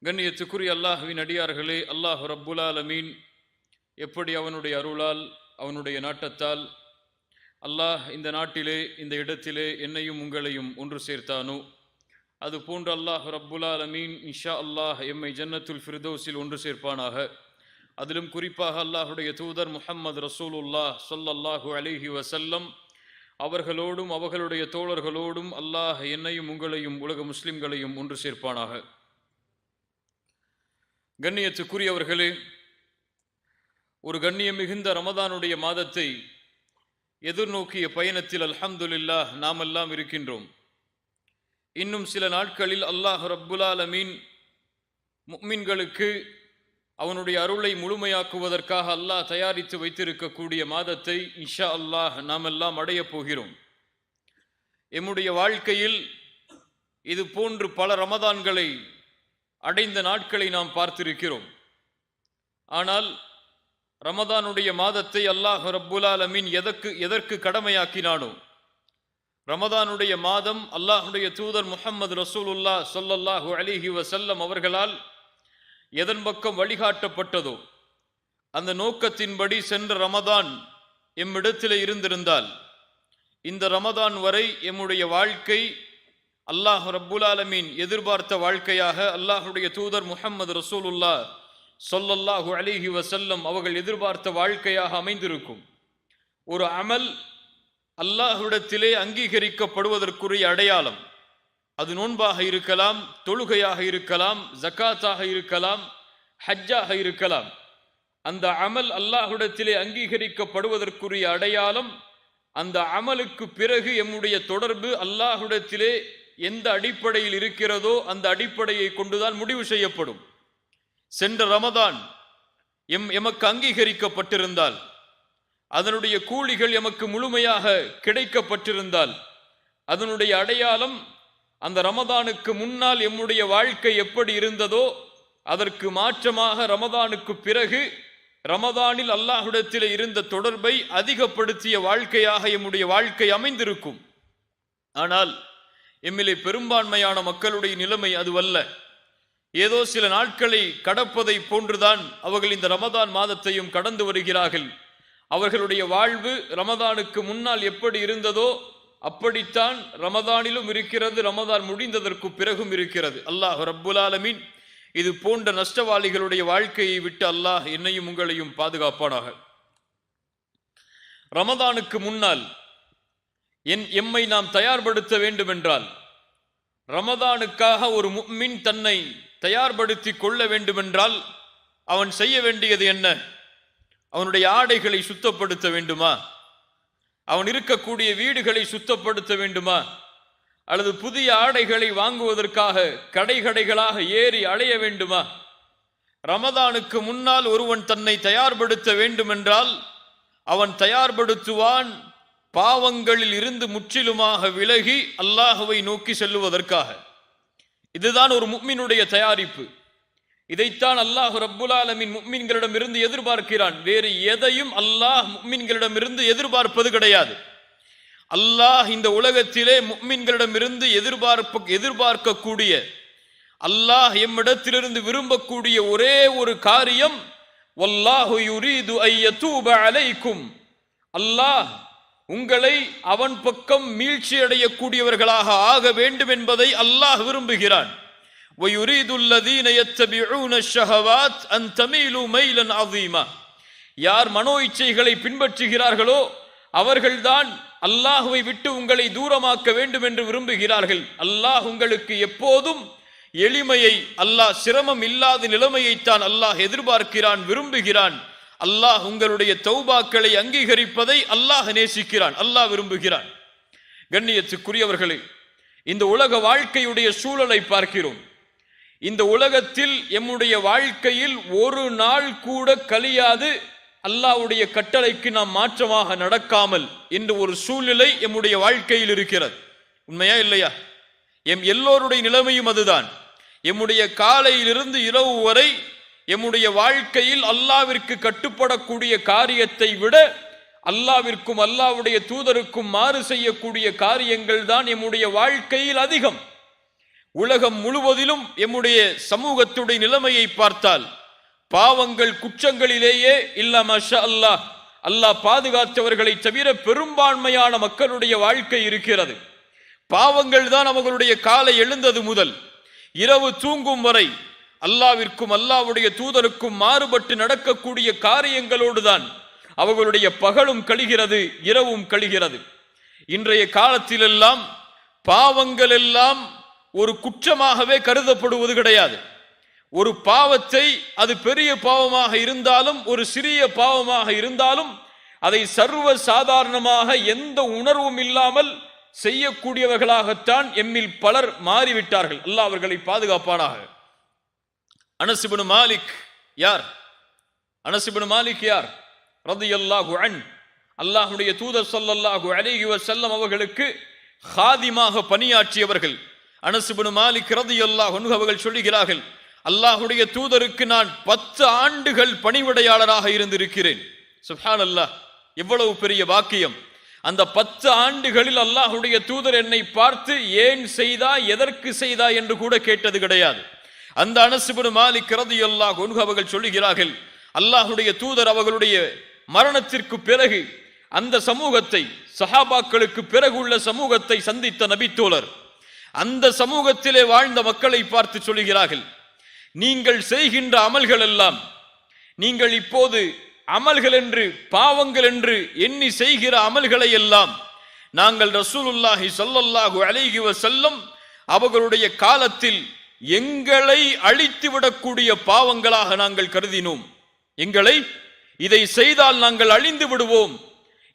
கண்ணியத்துக்குரிய அல்லாஹ்வின் அடியார்களே, அல்லாஹ் ரப்புல் ஆலமீன் எப்படி அவனுடைய அருளால் அவனுடைய நாட்டத்தால் அல்லாஹ் இந்த நாட்டிலே இந்த இடத்திலே என்னையும் உங்களையும் ஒன்று சேர்த்தானோ அது போன்று அல்லாஹ் ரப்புல் ஆலமீன் இன்ஷா அல்லாஹ் எம்மை ஜன்னத்துல் ஃபிர்தௌஸில் ஒன்று சேர்ப்பானாக. அதிலும் குறிப்பாக அல்லாஹுடைய தூதர் முஹம்மது ரசூலுல்லாஹ் ஸல்லல்லாஹு அலைஹி வஸல்லம் அவர்களோடும் அவர்களுடைய தோழர்களோடும் அல்லாஹ் என்னையும் உங்களையும் உலக முஸ்லிம்களையும் ஒன்று சேர்ப்பானாக. கண்ணியத்துக்குரியவர்களே, ஒரு கண்ணியம் மிகுந்த ரமதானுடைய மாதத்தை எதிர்நோக்கிய பயணத்தில் அல்ஹம்துலில்லாஹ் நாமெல்லாம் இருக்கின்றோம். இன்னும் சில நாட்களில் அல்லாஹ் ரப்புல் ஆலமீன் முஃமின்களுக்கு அவனுடைய அருளை முழுமையாக்குவதற்காக அல்லாஹ் தயாரித்து வைத்திருக்கக்கூடிய மாதத்தை இன்ஷா அல்லாஹ் நாமெல்லாம் அடையப் போகிறோம். எம்முடைய வாழ்க்கையில் இது போன்று பல ரமதான்களை அடைந்த நாட்களை நாம் பார்த்திருக்கிறோம். ஆனால் ரமதானுடைய மாதத்தை அல்லாஹ் ரப்புல் ஆலமீன் எதற்கு கடமையாக்கினானோ, ரமதானுடைய மாதம் அல்லாஹுடைய தூதர் முஹம்மது ரசூலுல்லாஹ் ஸல்லல்லாஹு அலைஹி வஸல்லம் அவர்களால் எதன் பக்கம் வழிகாட்டப்பட்டதோ அந்த நோக்கத்தின்படி சென்ற ரமதான் எம்மிடத்திலே இருந்திருந்தால் இந்த ரமதான் வரை எம்முடைய வாழ்க்கை அல்லாஹ் ரப்புல் ஆலமீன் எதிர்பார்த்த வாழ்க்கையாக, அல்லாஹுடைய தூதர் முஹம்மது ரசூலுல்லாஹ் ஸல்லல்லாஹு அலைஹி வஸல்லம் அவர்கள் எதிர்பார்த்த வாழ்க்கையாக அமைந்திருக்கும். ஒரு அமல் அல்லாஹ்விடத்திலே அங்கீகரிக்கப்படுவதற்குரிய அடையாளம். அது நோன்பாக இருக்கலாம், தொழுகையாக இருக்கலாம், ஜக்காத்தாக இருக்கலாம், ஹஜ்ஜாக இருக்கலாம். அந்த அமல் அல்லாஹ்விடத்திலே அங்கீகரிக்கப்படுவதற்குரிய அடையாளம் அந்த அமலுக்கு பிறகு எம்முடைய தொடர்பு அல்லாஹ்விடத்திலே எந்த அடிப்படையில் இருக்கிறதோ அந்த அடிப்படையை கொண்டுதான் முடிவு செய்யப்படும். சென்ற ரமதான் எமக்கு அங்கீகரிக்கப்பட்டிருந்தால், அதனுடைய கூலிகள் எமக்கு முழுமையாக கிடைக்கப்பட்டிருந்தால், அதனுடைய அடையாளம் அந்த ரமதானுக்கு முன்னால் எம்முடைய வாழ்க்கை எப்படி இருந்ததோ அதற்கு மாற்றமாக ரமதானுக்கு பிறகு ரமதானில் அல்லாஹ்விடத்திலே இருந்த தொடர்பை அதிகப்படுத்திய வாழ்க்கையாக எம்முடைய வாழ்க்கை அமைந்திருக்கும். ஆனால் எம்மிலே பெரும்பான்மையான மக்களுடைய நிலைமை அதுவல்ல. ஏதோ சில நாட்களை கடப்பதை போன்றுதான் அவர்கள் இந்த ரமதான் மாதத்தையும் கடந்து வருகிறார்கள். அவர்களுடைய வாழ்வு ரமதானுக்கு முன்னால் எப்படி இருந்ததோ அப்படித்தான் ரமதானிலும் இருக்கிறது, ரமதான் முடிந்ததற்கு பிறகும் இருக்கிறது. அல்லாஹ் ரப்புல் ஆலமீன் இது போன்ற நஷ்டவாளிகளுடைய வாழ்க்கையை விட்டு அல்லாஹ் என்னையும் உங்களையும் பாதுகாப்பானாக. ரமதானுக்கு முன்னால் எம்மை நாம் தயார்படுத்த வேண்டும் என்றால், ரமதானுக்காக ஒரு முஃமின் தன்னை தயார்படுத்தி கொள்ள வேண்டுமென்றால் அவன் செய்ய வேண்டியது என்ன? அவனுடைய ஆடைகளை சுத்தப்படுத்த வேண்டுமா? அவன் இருக்கக்கூடிய வீடுகளை சுத்தப்படுத்த வேண்டுமா? அல்லது புதிய ஆடைகளை வாங்குவதற்காக கடைகளாக ஏறி அலைய வேண்டுமா? ரமதானுக்கு முன்னால் ஒருவன் தன்னை தயார்படுத்த வேண்டுமென்றால் அவன் தயார்படுத்துவான் பாவங்களில் இருந்து முற்றிலுமாக விலகி அல்லாஹுவை நோக்கி செல்லுவதற்காக. இதுதான் ஒரு முஃமினுடைய தயாரிப்பு. இதைத்தான் அல்லாஹ் ரப்புல் ஆலமீன் முஃமின்களிடம் இருந்து எதிர்பார்க்கிறான். வேறு எதையும் அல்லாஹ் முஃமின்களிடமிருந்து எதிர்பார்ப்பது கிடையாது. அல்லாஹ் இந்த உலகத்திலே முஃமின்களிடம் இருந்து எதிர்பார்க்கக்கூடிய, அல்லாஹ் எம்மிடத்திலிருந்து விரும்பக்கூடிய ஒரே ஒரு காரியம், வல்லாஹு யுரீது அய்யதூப அலைக்கும், அல்லாஹ் உங்களை அவன் பக்கம் மீழ்ச்சி அடையக்கூடியவர்களாக ஆக வேண்டும் என்பதை அல்லாஹ் விரும்புகிறான். வயுரீது அல்லதீன யத்தபிஊன ஷஹவாத் அன் தமீலு மைலன் அஸீமா, யார் மனோ இச்சைகளை பின்பற்றுகிறார்களோ அவர்கள்தான் அல்லாஹுவை விட்டு உங்களை தூரமாக்க வேண்டும் என்று விரும்புகிறார்கள். அல்லாஹ் உங்களுக்கு எப்போதும் எளிமையை, அல்லாஹ் சிரமம் இல்லாத நிலைமையைத்தான் அல்லாஹ் எதிர்பார்க்கிறான், விரும்புகிறான். அல்லாஹ் உங்களுடைய தௌபாக்களை அங்கீகரிப்பதை அல்லாஹ் நேசிக்கிறான், அல்லாஹ் விரும்புகிறான். கண்ணியத்துக்குரியவர்களே, இந்த உலக வாழ்க்கையுடைய சூழலை பார்க்கிறோம். இந்த உலகத்தில் எம்முடைய வாழ்க்கையில் ஒரு நாள் கூட கழியாது அல்லாஹ்வுடைய கட்டளைக்கு நாம் மாற்றமாக நடக்காமல் என்று ஒரு சூழ்நிலை எம்முடைய வாழ்க்கையில் இருக்கிறது. உண்மையா இல்லையா? எல்லோருடைய நிலைமையும் அதுதான். எம்முடைய காலையிலிருந்து இரவு வரை எம்முடைய வாழ்க்கையில் அல்லாஹ்விற்கு கட்டுப்படக்கூடிய காரியத்தை விட அல்லாஹ்விற்கும் அல்லாஹ்வுடைய தூதருக்கும் மாறு செய்யக்கூடிய காரியங்கள் தான் எம்முடைய வாழ்க்கையில் அதிகம். உலகம் முழுவதிலும் எம்முடைய சமூகத்துடைய நிலைமையை பார்த்தால் பாவங்கள் குற்றங்களிலேயே இல்ல மாஷா அல்லாஹ், அல்லாஹ் பாதுகாத்தவர்களை தவிர பெரும்பான்மையான மக்களுடைய வாழ்க்கை இருக்கிறது. பாவங்கள் தான் அவர்களுடைய காலை எழுந்தது முதல் இரவு தூங்கும் வரை அல்லாவிற்கும் அல்லாவுடைய தூதருக்கும் மாறுபட்டு நடக்கக்கூடிய காரியங்களோடு தான் அவர்களுடைய பகலும் கழிகிறது, இரவும் கழிகிறது. இன்றைய காலத்திலெல்லாம் பாவங்கள் எல்லாம் ஒரு குற்றமாகவே கருதப்படுவது கிடையாது. ஒரு பாவத்தை, அது பெரிய பாவமாக இருந்தாலும் ஒரு சிறிய பாவமாக இருந்தாலும் அதை சர்வ சாதாரணமாக எந்த உணர்வும் இல்லாமல் செய்யக்கூடியவர்களாகத்தான் எம்மில் பலர் மாறிவிட்டார்கள். அல்லாஹ் அவர்களை பாதுகாப்பானாக. அனஸ் இப்னு மாலிக் யார்? அனஸ் இப்னு மாலிக் யார்? ரலியல்லாஹு அன்ஹு. அல்லாஹ்வுடைய தூதர் ஸல்லல்லாஹு அலைஹி வஸல்லம் அவர்களுக்கு காதிமாக பணியாற்றியவர்கள். அனஸ் இப்னு மாலிக் ரலியல்லாஹு அன்ஹு அவர்கள் சொல்கிறார்கள், அல்லாஹ்வுடைய தூதருக்கு நான் 10 ஆண்டுகள் பணிவிடையாளராக இருந்திருக்கிறேன். சுப்ஹானல்லாஹ், எவ்வளவு பெரிய பாக்கியம்! அந்த 10 ஆண்டுகளில் அல்லாஹ்வுடைய தூதர் என்னை பார்த்து ஏன் செய்தா, எதற்கு செய்தா என்று கூட கேட்டது கிடையாது. அந்த அனஸ் இப்னு மாலிக் ரலியல்லாஹு அன்ஹு அவர்கள் சொல்கிறார்கள், அல்லாஹ்வுடைய தூதர் அவர்களுடைய மரணத்திற்கு பிறகு அந்த சமூகத்தை, சஹாபாக்களுக்கு பிறகு உள்ள சமூகத்தை சந்தித்த நபித்தோழர் அந்த சமூகத்திலே வாழ்ந்த மக்களை பார்த்து சொல்கிறார்கள், நீங்கள் செய்கின்ற அமல்கள் எல்லாம், நீங்கள் இப்போது அமல்கள் என்று பாவங்கள் என்று எண்ணி செய்கிற அமல்களை எல்லாம் நாங்கள் ரசூலுல்லாஹி ஸல்லல்லாஹு அலைஹி வஸல்லம் அவர்களுடைய காலத்தில் எங்களை அழித்து விடக்கூடிய பாவங்களாக நாங்கள் கருதினோம். எங்களை, இதை செய்தால் நாங்கள் அழிந்து விடுவோம்,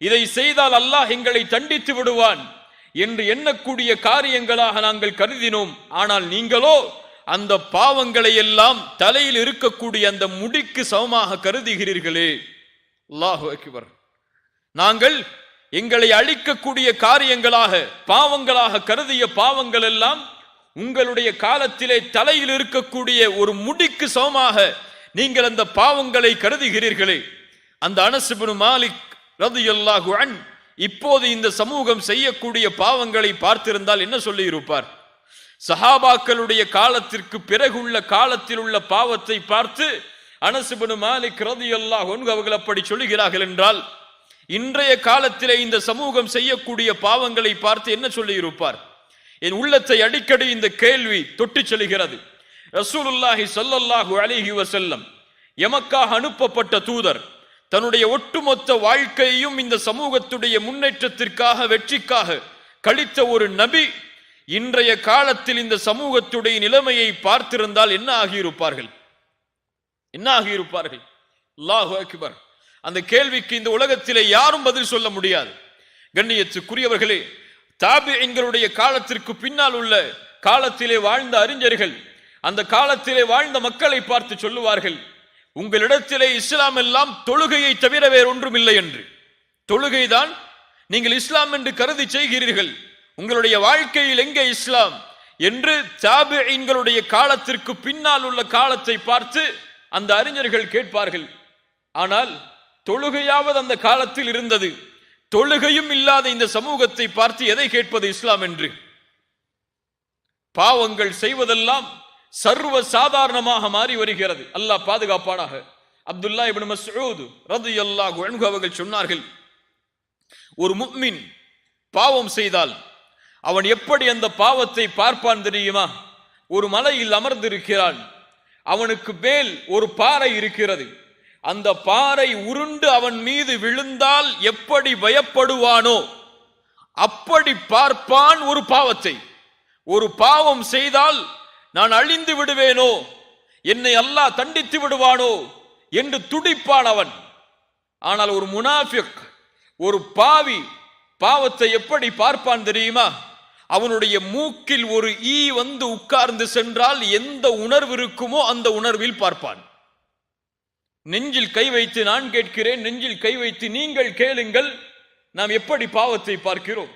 இதை செய்தால் அல்லாஹ் எங்களை தண்டித்து விடுவான் என்று எண்ணக்கூடிய காரியங்களாக நாங்கள் கருதினோம். ஆனால் நீங்களோ அந்த பாவங்களை எல்லாம் தலையில் இருக்கக்கூடிய அந்த முடிக்கு சமமாக கருதுகிறீர்களே. அல்லாஹு அக்பர். நாங்கள் எங்களை அழிக்கக்கூடிய காரியங்களாக, பாவங்களாக கருதிய பாவங்கள் எல்லாம் உங்களுடைய காலத்திலே தலையில் இருக்கக்கூடிய ஒரு முடிக்கு சமமாக நீங்கள் அந்த பாவங்களை கருதுகிறீர்களே. அந்த அனஸ் இப்னு மாலிக் ரலியல்லாஹு அன்ஹு இப்போது இந்த சமூகம் செய்யக்கூடிய பாவங்களை பார்த்திருந்தால் என்ன சொல்லி இருப்பார்? சஹாபாக்களுடைய காலத்திற்கு பிறகுள்ள காலத்தில் உள்ள பாவத்தை பார்த்து அனஸ் இப்னு மாலிக் ரலியல்லாஹு அன்ஹு அவர்கள் அப்படி சொல்லுகிறார்கள் என்றால், இன்றைய காலத்திலே இந்த சமூகம் செய்யக்கூடிய பாவங்களை பார்த்து என்ன சொல்லி இருப்பார்? என் உள்ளத்தை அடிக்கடி இந்த கேள்வி தொட்டு செல்கிறது. ரசூலுல்லாஹி ஸல்லல்லாஹு அலைஹி வஸல்லம் எமக்காக அனுப்பப்பட்ட தூதர் தன்னுடைய ஒட்டுமொத்த வாழ்க்கையையும் இந்த சமூகத்துடைய முன்னேற்றத்திற்காக, வெற்றிக்காக கழித்த ஒரு நபி இன்றைய காலத்தில் இந்த சமூகத்துடைய நிலைமையை பார்த்திருந்தால் என்ன ஆகியிருப்பார்கள்? என்ன ஆகியிருப்பார்கள்? அல்லாஹு அக்பர். அந்த கேள்விக்கு இந்த உலகத்திலே யாரும் பதில் சொல்ல முடியாது. கண்ணியத்துக்குரியவர்களே, தாபிஈன்களுடைய காலத்திற்கு பின்னால் உள்ள காலத்திலே வாழ்ந்த அறிஞர்கள் அந்த காலத்திலே வாழ்ந்த மக்களை பார்த்து சொல்லுவார்கள், உங்களிடத்திலே இஸ்லாம் எல்லாம் தொழுகையை தவிர வேறொன்றும் இல்லை என்று. தொழுகைதான் நீங்கள் இஸ்லாம் என்று கருதி செய்கிறீர்கள், உங்களுடைய வாழ்க்கையில் எங்கே இஸ்லாம் என்று தாபிஈன்களுடைய காலத்திற்கு பின்னால் உள்ள காலத்தை பார்த்து அந்த அறிஞர்கள் கேட்பார்கள். ஆனால் தொழுகையாவது அந்த காலத்தில் இருந்தது, தொழுகையும் இல்லாத இந்த சமூகத்தை பார்த்து எதை கேட்பது இஸ்லாம் என்று? பாவங்கள் செய்வதெல்லாம் சர்வ சாதாரணமாக மாறி வருகிறது. அல்லாஹ் பாதுகாப்பானாக. அப்துல்லா இப்னு மஸ்ஊத் ரலியல்லாஹு அன்ஹு அவர்கள் சொன்னார்கள், ஒரு முஃமின் பாவம் செய்தால் அவன் எப்படி அந்த பாவத்தை பார்ப்பான் தெரியுமா? ஒரு மலையில் அமர்ந்திருக்கிறான், அவனுக்கு மேல் ஒரு பாறை இருக்கிறது, அந்த பாறை உருண்டு அவன் மீது விழுந்தால் எப்படி பயப்படுவானோ அப்படி பார்ப்பான் ஒரு பாவத்தை. ஒரு பாவம் செய்தால் நான் அழிந்து விடுவேனோ, என்னை அல்லாஹ் தண்டித்து விடுவானோ என்று துடிப்பான் அவன். ஆனால் ஒரு முனாஃபிக், ஒரு பாவி பாவத்தை எப்படி பார்ப்பான் தெரியுமா? அவனுடைய மூக்கில் ஒரு ஈ வந்து உட்கார்ந்து சென்றால் எந்த உணர்வு இருக்குமோ அந்த உணர்வில் பார்ப்பான். நெஞ்சில் கை வைத்து நான் கேட்கிறேன், நெஞ்சில் கை வைத்து நீங்கள் கேளுங்கள், நாம் எப்படி பாவத்தை பார்க்கிறோம்?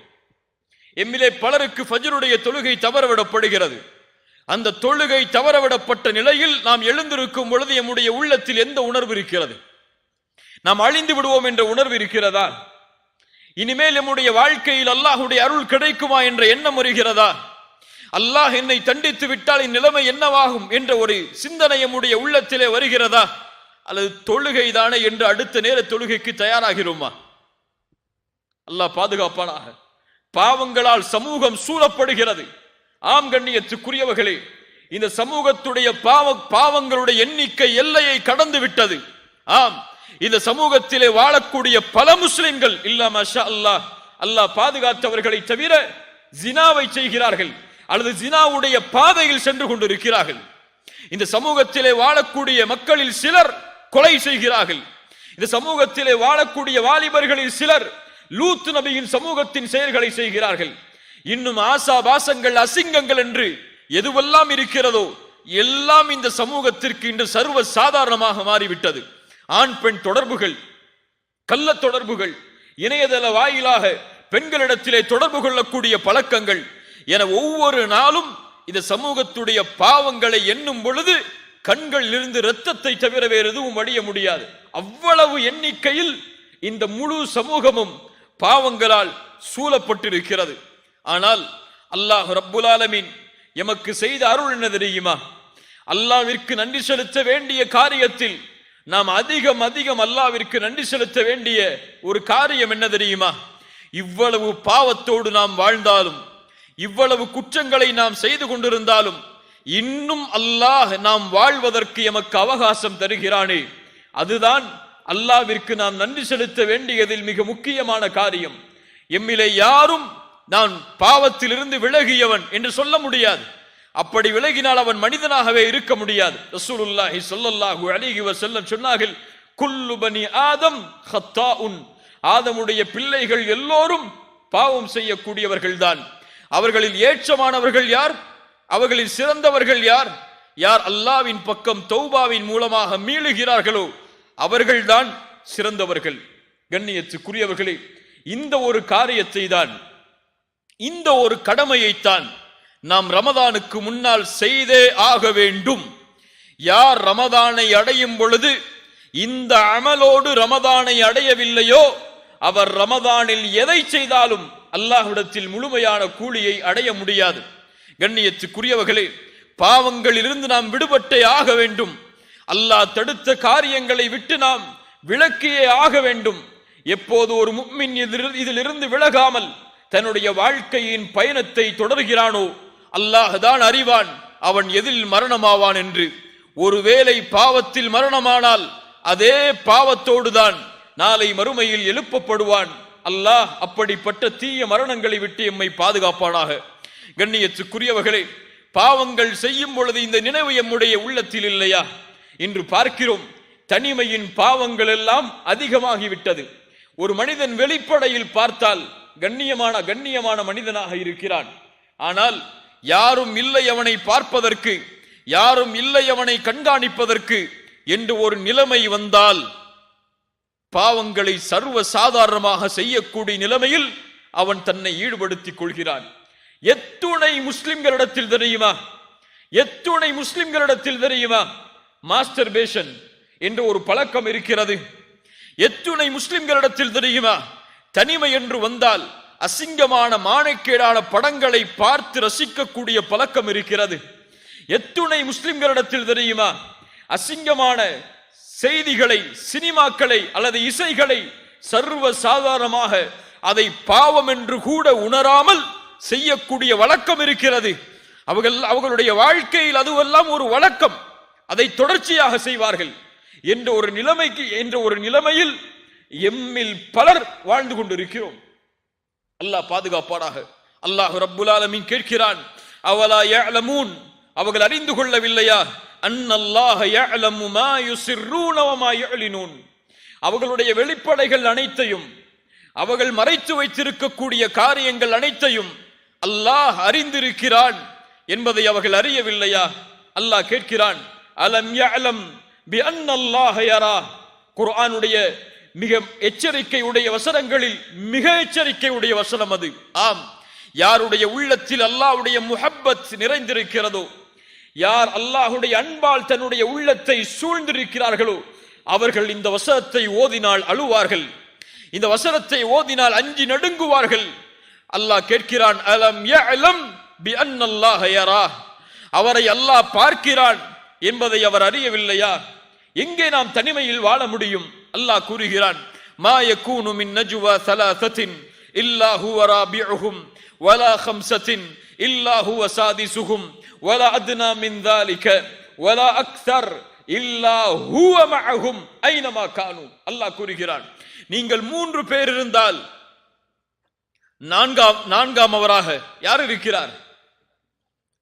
எம்மிலே பலருக்கு ஃபஜ்ருடைய தொழுகை தவறவிடப்படுகிறது. அந்த தொழுகை தவறவிடப்பட்ட நிலையில் நாம் எழுந்திருக்கும் பொழுது எம்முடைய உள்ளத்தில் எந்த உணர்வு இருக்கிறது? நாம் அழிந்து விடுவோம் என்ற உணர்வு இருக்கிறதா? இனிமேல் நம்முடைய வாழ்க்கையில் அல்லாஹ்வுடைய அருள் கிடைக்குமா என்ற எண்ணம் வருகிறதா? அல்லாஹ் என்னை தண்டித்து விட்டால் என் நிலைமை என்னவாகும் என்ற ஒரு சிந்தனை நம்முடைய உள்ளத்திலே வருகிறதா? அல்லது தொழுகை தானே என்று அடுத்த நேர தொழுகைக்கு தயாராகிறோமா? அல்லாஹ் பாதுகாப்பானாக. பாவங்களால் சமூகம் சூழப்படுகிறது. ஆம் கண்ணியத்துக்குரியவர்களே, இந்த சமூகத்துடைய பாவங்களுடைய எண்ணிக்கை எல்லையை கடந்து விட்டது. ஆம், இந்த சமூகத்திலே வாழக்கூடிய பல முஸ்லிம்கள் இல்லா மாஷா அல்லாஹ், அல்லாஹ் பாதுகாத்தவர்களை தவிர ஜினாவை செய்கிறார்கள் அல்லது ஜினாவுடைய பாதையில் சென்று கொண்டிருக்கிறார்கள். இந்த சமூகத்திலே வாழக்கூடிய மக்களில் சிலர் கொலை செய்கிறார்கள். இந்த சமூகத்திலே வாழக்கூடிய வாலிபர்களில் சிலர் லூத் நபியின் சமூகத்தின் செயல்களை செய்கிறார்கள். இன்னும் ஆசாபாசங்கள், அசிங்கங்கள் என்று எதுவெல்லாம் இருக்கிறதோ எல்லாம் இந்த சமூகத்திற்கு இன்று சர்வ சாதாரணமாக மாறிவிட்டது. ஆண் பெண் தொடர்புகள், கள்ள தொடர்புகள், இணையதள வாயிலாக பெண்களிடத்திலே தொடர்பு கொள்ளக்கூடிய பழக்கங்கள் என ஒவ்வொரு நாளும் இந்த சமூகத்துடைய பாவங்களை எண்ணும் பொழுது கண்களில் இருந்து இரத்தத்தை தவிர வேறு எதுவும் வடிய முடியாது. அவ்வளவு எண்ணிக்கையில் இந்த முழு சமூகமும் பாவங்களால் சூழப்பட்டிருக்கிறது. ஆனால் அல்லாஹ் ரப்புல் ஆலமீன் எமக்கு செய்த அருள் என்ன தெரியுமா? அல்லாஹ்விற்கு நன்றி செலுத்த வேண்டிய காரியத்தில் நாம் அதிகம் அல்லாஹ்விற்கு நன்றி செலுத்த வேண்டிய ஒரு காரியம் என்ன தெரியுமா? இவ்வளவு பாவத்தோடு நாம் வாழ்ந்தாலும், இவ்வளவு குற்றங்களை நாம் செய்து கொண்டிருந்தாலும் இன்னும் அல்லாஹ் நாம் வாழ்வதற்கு எமக்கு அவகாசம் தருகிறானே, அதுதான் அல்லாஹ்விற்கு நாம் நன்றி செலுத்த வேண்டியதில் மிக முக்கியமான காரியம். எம்மிலே யாரும் நான் பாவத்திலிருந்து விலகியவன் என்று சொல்ல முடியாது. அப்படி விலகினால் அவன் மனிதனாகவே இருக்க முடியாது. ரசூலுல்லாஹி ஸல்லல்லாஹு அலைஹி வஸல்லம் சொன்னார்கள், குல்லு பனி ஆதம் ஹத்தாஉன், ஆதமுடைய பிள்ளைகள் எல்லோரும் பாவம் செய்யக்கூடியவர்கள் தான். அவர்களில் ஏற்றமானவர்கள் யார்? அவர்களில் சிறந்தவர்கள் யார்? யார் அல்லாஹ்வின் பக்கம் தௌபாவின் மூலமாக மீளுகிறார்களோ அவர்கள்தான் சிறந்தவர்கள். கண்ணியத்துக்குரியவர்களே, இந்த ஒரு காரியத்தை தான், இந்த ஒரு கடமையைத்தான் நாம் ரமதானுக்கு முன்னால் செய்தே ஆக வேண்டும். யார் ரமதானை அடையும் பொழுது இந்த அமலோடு ரமதானை அடையவில்லையோ அவர் ரமதானில் எதை செய்தாலும் அல்லாஹ்விடத்தில் முழுமையான கூலியை அடைய முடியாது. கண்ணியத்துக்குரியவர்களே, பாவங்களிலிருந்து நாம் விடுபட்டே ஆக வேண்டும். அல்லாஹ் தடுத்த காரியங்களை விட்டு நாம் விலக்கியே ஆக வேண்டும். எப்போது ஒரு முஃமின் இதிலிருந்து விலகாமல் தன்னுடைய வாழ்க்கையின் பயணத்தை தொடர்கிறானோ அல்லாஹ் தான் அறிவான் அவன் எதில் மரணமாவான் என்று. ஒருவேளை பாவத்தில் மரணமானால் அதே பாவத்தோடுதான் நாளை மறுமையில் எழுப்பப்படுவான். அல்லாஹ் அப்படிப்பட்ட தீய மரணங்களை விட்டு எம்மை பாதுகாப்பானாக. கண்ணியத்துக்குரியவர்களே, பாவங்கள் செய்யும் பொழுது இந்த நினைவு எம்முடைய உள்ளத்தில் இல்லையா? இன்று பார்க்கிறோம், தனிமையின் பாவங்கள் எல்லாம் அதிகமாகிவிட்டது. ஒரு மனிதன் வெளிப்படையில் பார்த்தால் கண்ணியமான மனிதனாக இருக்கிறான். ஆனால் யாரும் இல்லை அவனை பார்ப்பதற்கு, யாரும் இல்லை அவனை கண்காணிப்பதற்கு என்று ஒரு நிலைமை வந்தால் பாவங்களை சர்வ சாதாரணமாக செய்யக்கூடிய நிலைமையில் அவன் தன்னை ஈடுபடுத்திக் கொள்கிறான். எத்துணை முஸ்லிம்களிடத்தில் தெரியுமா, எத்துணை முஸ்லிம்களிடத்தில் தெரியுமா மாஸ்டர் பேஷன் என்ற ஒரு பழக்கம் இருக்கிறது. எத்துணை முஸ்லிம்களிடத்தில் தெரியுமா தனிமை என்று வந்தால் அசிங்கமான மானக்கேடான படங்களை பார்த்து ரசிக்கக்கூடிய பழக்கம் இருக்கிறது. எத்துணை முஸ்லிம்களிடத்தில் தெரியுமா அசிங்கமான செய்திகளை, சினிமாக்களை அல்லது இசைகளை சர்வ சாதாரணமாக அதை பாவம் என்று கூட உணராமல் செய்யக்கூடிய வழக்கம் இருக்கிறது. அவர்களுடைய வாழ்க்கையில் அதுவெல்லாம் ஒரு வழக்கம், அதை தொடர்ச்சியாக செய்வார்கள் என்ற ஒரு நிலைமையில் எம்மில் பலர் வாழ்ந்து கொண்டிருக்கிறோம். அல்லாஹ் பாதுகாப்பானாக. அல்லாஹ் ரப்புல் ஆலமீன் கேட்கிறான், அவலா யஅலமூன், அவர்கள் அறிந்து கொள்ளவில்லையா? அன்னல்லாஹ யஅலமு மா யுஸிர்ரூன வ மா யுஅலினூன், அவர்களுடைய வெளிப்படைகள் அனைத்தையும், அவர்கள் மறைத்து வைத்திருக்கக்கூடிய காரியங்கள் அனைத்தையும் அல்லாஹ் அறிந்திருக்கிறான் என்பதை அவர்கள் அறியவில்லையா? அல்லாஹ் கேட்கிறான், அலம் யஅலம் பி அன்னல்லாஹ யரா. குர்ஆனுடைய மிக எச்சரிக்கையுடைய வசனங்களில் மிக எச்சரிக்கையுடைய வசனம் அது. ஆம், யாருடைய உள்ளத்தில் அல்லாஹ்வுடைய முஹப்பத் நிறைந்திருக்கிறதோ, யார் அல்லாஹ்வுடைய அன்பால் தன்னுடைய உள்ளத்தை சூழ்ந்திருக்கிறார்களோ அவர்கள் இந்த வசனத்தை ஓதினால் அழுவார்கள், இந்த வசனத்தை ஓதினால் அஞ்சி நடுங்குவார்கள். அல்லாஹ் கேட்கிறான், அலம் யஅலம் பிஅன்னல்லாஹ யரா, அவரை அல்லாஹ் பார்க்கிறான் என்பதை அவர் அறியவில்லையா? எங்கே நாம் தனிமையில் வாழ முடியும்? அல்லாஹ் கூறுகிறான், மா யகூனு மின் நஜ்வா ஸலாஸத்தின் இல்லா ஹுவ ராபிஉஹும் வலா ஹம்ஸத்தின் இல்லா ஹுவ சாதிஸுஹும் வலா அத்னா மின் ذلك வலா அக்ஸர் இல்லா ஹுவ மஅஹும் ஐனமா கானு. அல்லாஹ் கூறுகிறான், நீங்கள் 3 பேர் இருந்தால் நான்காம் அவராக யார் இருக்கிறார்?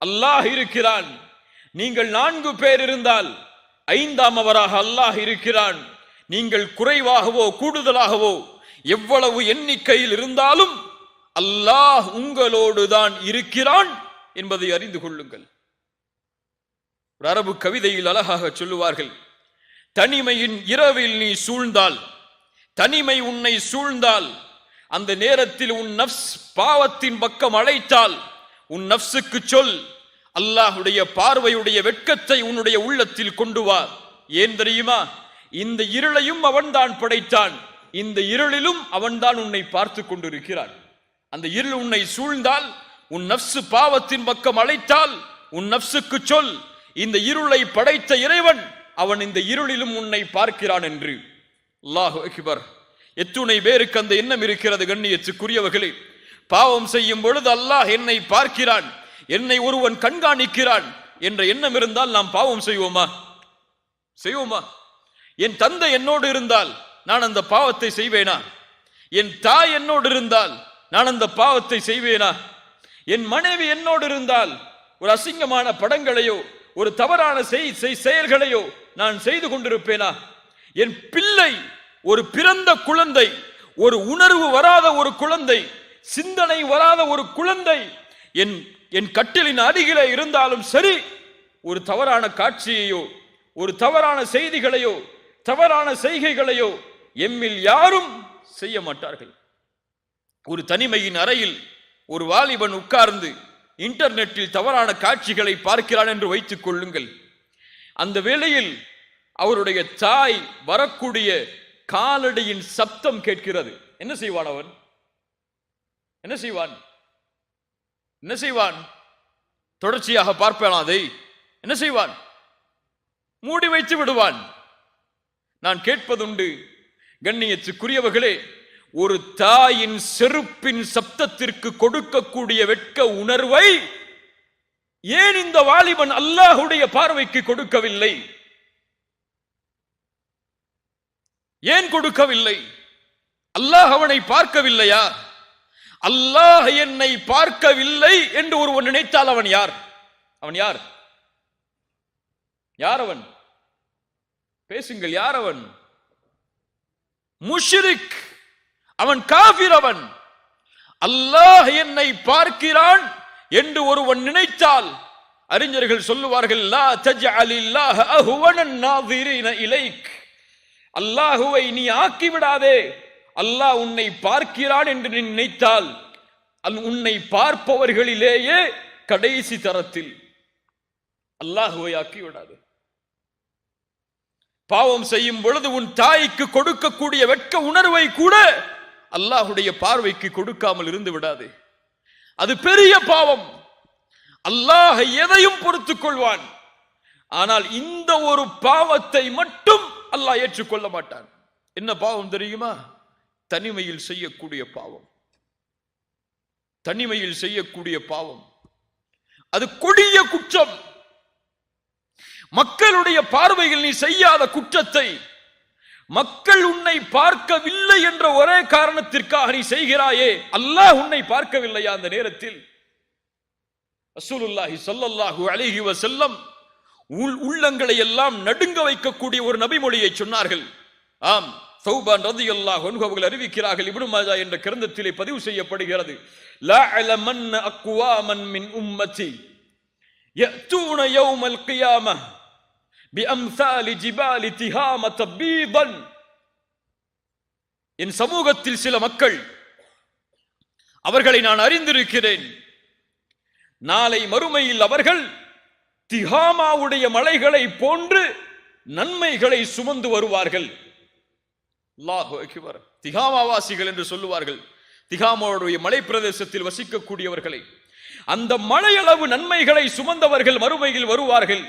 அல்லாஹ் இருக்கிறான். நீங்கள் 4 பேர் இருந்தால் 5ஆம் அவராக அல்லாஹ் இருக்கிறான். நீங்கள் குறைவாகவோ கூடுதலாகவோ எவ்வளவு எண்ணிக்கையில் இருந்தாலும் அல்லாஹ் உங்களோடு தான் இருக்கிறான் என்பதை அறிந்து கொள்ளுங்கள். ஒரு அரபு கவிதையில் அழகாக சொல்லுவார்கள், தனிமையின் இரவில் நீ சூழ்ந்தால், தனிமை உன்னை சூழ்ந்தால், அந்த நேரத்தில் உன் நஃப்ஸ் பாவத்தின் பக்கம் அழைத்தால், உன் நஃப்ஸுக்கு சொல், அல்லாஹுடைய பார்வையுடைய வெட்கத்தை உன்னுடைய உள்ளத்தில் கொண்டு வா. ஏன் தெரியுமா? இந்த இருளையும் அவன்தான் படைத்தான், இந்த இருளிலும் அவன்தான் உன்னை பார்த்து கொண்டிருக்கிறான். அந்த இருள் உன்னை சூழ்ந்தால், உன் நஃப்ஸ் பாவத்தின் பக்கம் அழைத்தால், உன் நஃப்ஸுக்கு சொல், இந்த இருளை படைத்த இறைவன் அவன் இந்த இருளிலும் உன்னை பார்க்கிறான் என்று. அல்லாஹு அக்பர். எத்துணை பேருக்கு அந்த எண்ணம் இருக்கிறது கண்ணியத்துக்குரியவர்களே? பாவம் செய்யும் பொழுது அல்லாஹ் என்னை பார்க்கிறான், என்னை ஒருவன் கண்காணிக்கிறான் என்ற எண்ணம் இருந்தால் நாம் பாவம் செய்வோமா? செய்வோமா? என் தந்தை என்னோடு இருந்தால் நான் அந்த பாவத்தை செய்வேனா? என் தாய் என்னோடு இருந்தால் நான் அந்த பாவத்தை செய்வேனா? என் மனைவி என்னோடு இருந்தால் ஒரு அசிங்கமான படங்களையோ ஒரு தவறான செயல்களையோ நான் செய்து கொண்டிருப்பேனா? என் பிள்ளை, ஒரு பிறந்த குழந்தை, ஒரு உணர்வு வராத ஒரு குழந்தை, சிந்தனை வராத ஒரு குழந்தை என் கட்டிலின் அருகிலே இருந்தாலும் சரி, ஒரு தவறான காட்சியையோ ஒரு தவறான செய்திகளையோ தவறான செய்கைகளையோ எம்மில் யாரும் செய்ய மாட்டார்கள். ஒரு தனிமையின் அறையில் ஒரு வாலிபன் உட்கார்ந்து இன்டர்நெட்டில் தவறான காட்சிகளை பார்க்கிறான் என்று வைத்துக் கொள்ளுங்கள். அந்த வேளையில் அவருடைய தாய் வரக்கூடிய காலடியின் சப்தம் கேட்கிறது. என்ன செய்வான் அவன்? என்ன செய்வான்? என்ன செய்வான்? தொடர்ச்சியாக பார்ப்பான் அதை? என்ன செய்வான்? மூடி வைத்து விடுவான். நான் கேட்பதுண்டு கண்ணியத்துக்குரியவர்களே, ஒரு தாயின் செருப்பின் சப்தத்திற்கு கொடுக்கக்கூடிய வெட்க உணர்வை ஏன் இந்த வாலிபன் அல்லாஹுடைய பார்வைக்கு கொடுக்கவில்லை? ஏன் கொடுக்கவில்லை? அல்லாஹ் அவனை பார்க்கவில்லையா? அல்லாஹ் என்னை பார்க்கவில்லை என்று ஒருவன் நினைத்தால் அவன் யார்? அவன் யார்? யார் அவன்? பேசுங்கள். யார் அவன்? முஷ்ரிக். அவன் காஃபிர். அவன் அல்லாஹ் என்னை பார்க்கிறான் என்று ஒருவன் நினைத்தால் அறிஞர்கள் சொல்லுவார்கள், லா தஜ்அலில்லாஹ அஹ்வனன் நாஸிரீன இலைக். அல்லாஹுவை நீ ஆக்கிவிடாதே. அல்லாஹ் உன்னை பார்க்கிறான் என்று நீ நினைத்தால் உன்னை பார்ப்பவர்களிலேயே கடைசி தரத்தில் அல்லாஹுவை ஆக்கிவிடாது. பாவம் செய்யும் பொழுது உன் தாய்க்கு கொடுக்கக்கூடிய வெட்க உணர்வை கூட அல்லாஹுடைய பார்வைக்கு கொடுக்காமல் இருந்து விடாது. அது பெரிய பாவம். அல்லாஹ் எதையும் பொறுத்துக் கொள்வான். ஆனால் இந்த ஒரு பாவத்தை மட்டும் அல்லாஹ் ஏற்றுக்கொள்ள மாட்டான். என்ன பாவம் தெரியுமா? தனிமையில் செய்யக்கூடிய பாவம். தனிமையில் செய்யக்கூடிய பாவம் அது கொடிய குற்றம். மக்களுடைய பார்வையில் நீ செய்யாத குற்றத்தை மக்கள் உன்னை பார்க்கவில்லை என்ற ஒரே காரணத்திற்காக நீ செய்கிறாயே, அல்லாஹ் உன்னை பார்க்கவில்லையா? அந்த நேரத்தில் ரசூலுல்லாஹி ஸல்லல்லாஹு அலைஹி வஸல்லம் உள்ளங்களை எல்லாம் நடுங்க வைக்கக்கூடிய ஒரு நபிமொழியை சொன்னார்கள். ஆம், சௌபான் ரலியல்லாஹு அன்ஹு அவர்கள் அறிவிக்கிறார்கள். இப்னு மாஜா என்ற கிரந்தத்திலே பதிவு செய்யப்படுகிறது. லா அலமன் அக்வாமன் மின் உம்மதி யஅதூன யௌமல் கியாமஹ் பிஅம்சாலி ஜிபாலி திஹாமத பீதன். என் சமூகத்தில் சில மக்கள், அவர்களை நான் அறிந்திருக்கிறேன், நாளை மறுமையில் அவர்கள் திஹாமாவுடைய மலைகளை போன்று நன்மைகளை சுமந்து வருவார்கள். அல்லாஹு அக்பர். திஹாமாவாசிகள் என்று சொல்லுவார்கள். திஹாமாவுடைய மலை பிரதேசத்தில் வசிக்கக்கூடியவர்களை. அந்த மழையளவு நன்மைகளை சுமந்தவர்கள் மறுமையில் வருவார்கள்.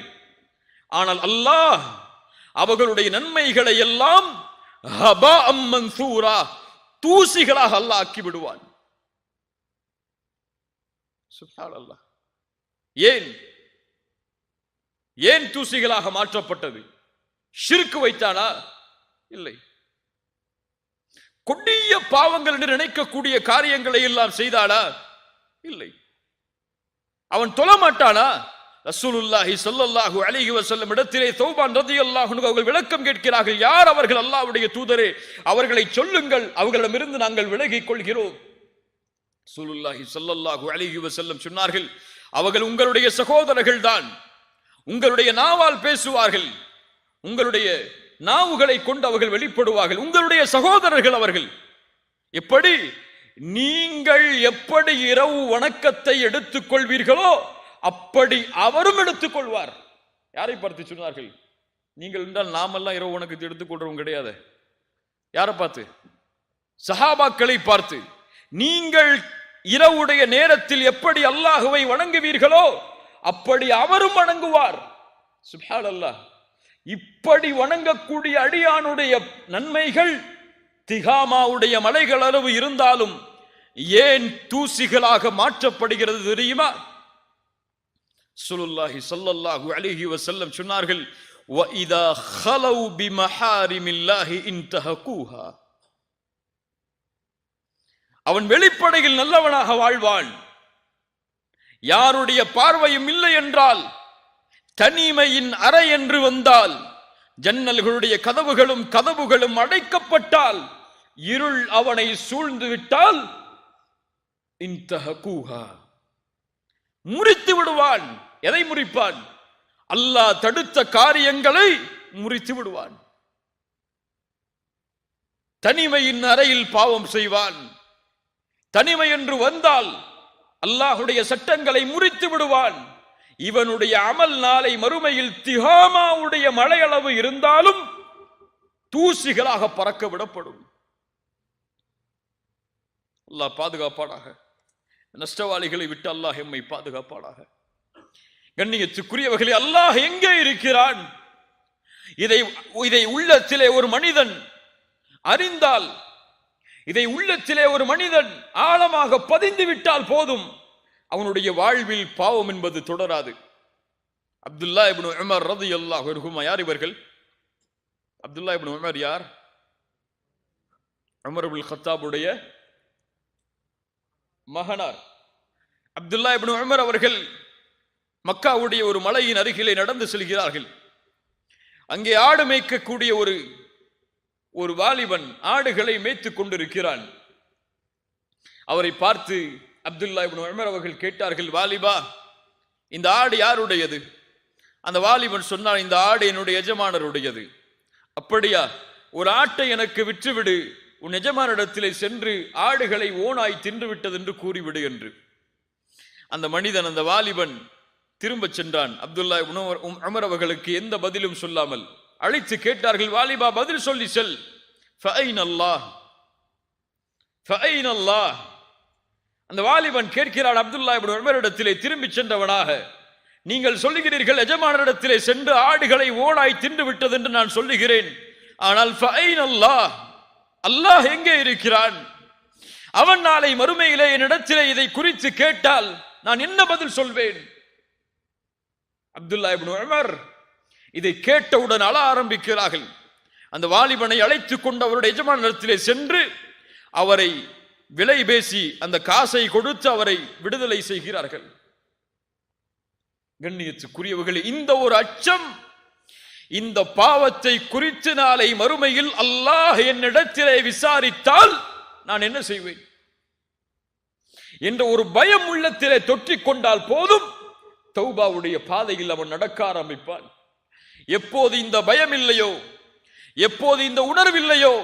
ஆனால் அல்லாஹ் அவர்களுடைய நன்மைகளை எல்லாம் ஹபாஅம் மன்சூரா, தூசிகளாக அல்லாஹ் ஆக்கி விடுவான். சுப்ஹானல்லாஹ். ஏன் தூசிகளாக மாற்றப்பட்டது? ஷிர்க் வைத்தானா? இல்லை. கொடிய பாவங்கள் என்று நினைக்கக்கூடிய காரியங்களை எல்லாம் செய்தானா? இல்லை. அவன் தொழமாட்டானா? ரசூலுல்லாஹி ஸல்லல்லாஹு அலைஹி வஸல்லம் இடத்திலே தௌபான் ரலியல்லாஹு அன்ஹு அவர்கள் விளக்கம் கேட்கிறார்கள். யார் அவர்கள்? அல்லாஹ்வுடைய தூதரே, அவர்களை சொல்லுங்கள், அவர்களிடமிருந்து நாங்கள் விலகிக் கொள்கிறோம். ரசூலுல்லாஹி ஸல்லல்லாஹு அலைஹி வஸல்லம் சொன்னார்கள், அவர்கள் உங்களுடைய சகோதரர்கள் தான். உங்களுடைய நாவால் பேசுவார்கள், உங்களுடைய நாவுகளை கொண்டு அவர்கள் வெளிப்படுவார்கள். உங்களுடைய சகோதரர்கள் அவர்கள். எப்படி? நீங்கள் எப்படி இரவு வணக்கத்தை எடுத்துக் கொள்வீர்களோ அப்படி அவரும் எடுத்துக் கொள்வார். யாரை பார்த்து சொன்னார்கள்? நீங்கள் என்றால் நாமெல்லாம் இரவு வணக்கத்தை எடுத்துக்கொள்றவங்க கிடையாது. யாரை பார்த்து? சஹாபாக்களை பார்த்து. நீங்கள் இரவுடைய நேரத்தில் எப்படி அல்லாஹுவை வணங்குவீர்களோ அப்படி அவரும் வணங்குவார். சுப்ஹானல்லாஹ். இப்படி வணங்கக்கூடிய அடியானுடைய நன்மைகள் திகாமாவுடைய மலைகள் அளவு இருந்தாலும் ஏன் தூசிகளாக மாற்றப்படுகிறது தெரியுமா? ரசூலுல்லாஹி ஸல்லல்லாஹு அலைஹி வஸல்லம் சொன்னார்கள், வஇதா ஹலவு பிமஹாரிமில்லாஹி இன்தஹகுஹா. அவன் வெளிப்படையில் நல்லவனாக வாழ்வான். யாருடைய பார்வையும் இல்லை என்றால், தனிமையின் அறை என்று வந்தால், ஜன்னல்களுடைய கதவுகளும் அடைக்கப்பட்டால், இருள் அவனை சூழ்ந்து விட்டால், இன்தஹகுஹா, முறித்து விடுவான். எதை முறிப்பான்? அல்லாஹ் தடுத்த காரியங்களை முறித்து விடுவான். தனிமையின் அறையில் பாவம் செய்வான். தனிமை என்று வந்தால் அல்லாஹுடைய சட்டங்களை முறித்து விடுவான். இவனுடைய அமல் நாளை மறுமையில் திகாமாவுடைய மழையளவு இருந்தாலும் தூசிகளாக பறக்க விடப்படும். அல்லாஹ் பாதுகாப்பானாக. நஷ்டவாளிகளை விட்டு அல்லாஹ் எம்மை பாதுகாப்பானாக. கண்ணியத்துக்குரியவர்களே, அல்லாஹ் எங்கே இருக்கிறான்? இதை உள்ளத்திலே ஒரு மனிதன் அறிந்தால், இதை உள்ளத்திலே ஒரு மனிதன் ஆழமாக பதிந்து விட்டால் போதும், அவனுடைய வாழ்வில் பாவம் என்பது தொடராது. அப்துல்லா இப்னு உமர் ரலியல்லாஹு அன்ஹுமா. யார் இவர்கள்? அப்துல்லா இப்னு உமர் யார்? உமர் இப்னு கத்தாபுடைய மகனார். அப்துல்லா இப்னு உமர் அவர்கள் மக்காவுடைய ஒரு மலையின் அருகிலே நடந்து செல்கிறார்கள். அங்கே ஆடு மேய்க்கக்கூடிய ஒரு வாலிபன் ஆடுகளை மேய்த்துக் கொண்டிருக்கிறான். அவரை பார்த்து அப்துல்லா இப்னு உமர் அவர்கள் கேட்டார்கள், வாலிபா, இந்த ஆடு யாருடையது? அந்த வாலிபன் சொன்னான், இந்த ஆடு என்னுடைய எஜமானருடையது. அப்படியா? ஒரு ஆட்டை எனக்கு விற்றுவிடு, உன் எஜமானிடத்திலே சென்று ஆடுகளை ஓனாய் தின்று விட்டது என்று கூறிவிடு என்று. அந்த மனிதன், அந்த வாலிபன் திரும்ப சென்றான். அப்துல்லா இப்னு உமர் அவர்களுக்கு எந்த பதிலும் சொல்லாமல் அழைத்து கேட்டார்கள், வாலிபா, பதில் சொல்லி செல். ஃபஐன் அல்லாஹ், ஃபஐன் அல்லாஹ். அந்த வாலிபன் கேட்கிறான் அப்துல்லா இப்னு உமரிடத்திலே திரும்பி சென்றவனாக, நீங்கள் சொல்லுகிறீர்கள் எஜமானரிடத்திலே சென்று ஆடுகளை ஓனாய் தின்று விட்டது என்று நான் சொல்லுகிறேன். ஆனால் ஃபஐன் அல்லாஹ், அல்லாஹ் எங்கே இருக்கிறான்? அவன் நாளை மறுமையிலே என்னிடத்திலே இதை குறித்து கேட்டால் நான் என்ன பதில் சொல்வேன்? அப்துல்லா இப்னு உமர் இதை கேட்டவுடன் அழ ஆரம்பிக்கிறார்கள். அந்த வாலிபனை அழைத்துக் கொண்டு அவருடைய எஜமானரிடத்திலே சென்று அவரை விலை பேசி அந்த காசை கொடுத்து அவரை விடுதலை செய்கிறார்கள். கண்ணியத்துக்குரியவர்களே, இந்த ஒரு அச்சம், இந்த பாவத்தை குறித்து நாளை மறுமையில் அல்லாஹ் என்னிடத்திலே விசாரித்தால் நான் என்ன செய்வேன் என்ற ஒரு பயம் உள்ளத்திலே தொற்றிக் கொண்டால் போதும், தௌபாவுடைய பாதையில் அவன் நடக்க ஆரம்பிப்பான். எப்போது இந்த பயம் இல்லையோ, எப்போது இந்த உணர்வில்லையோ,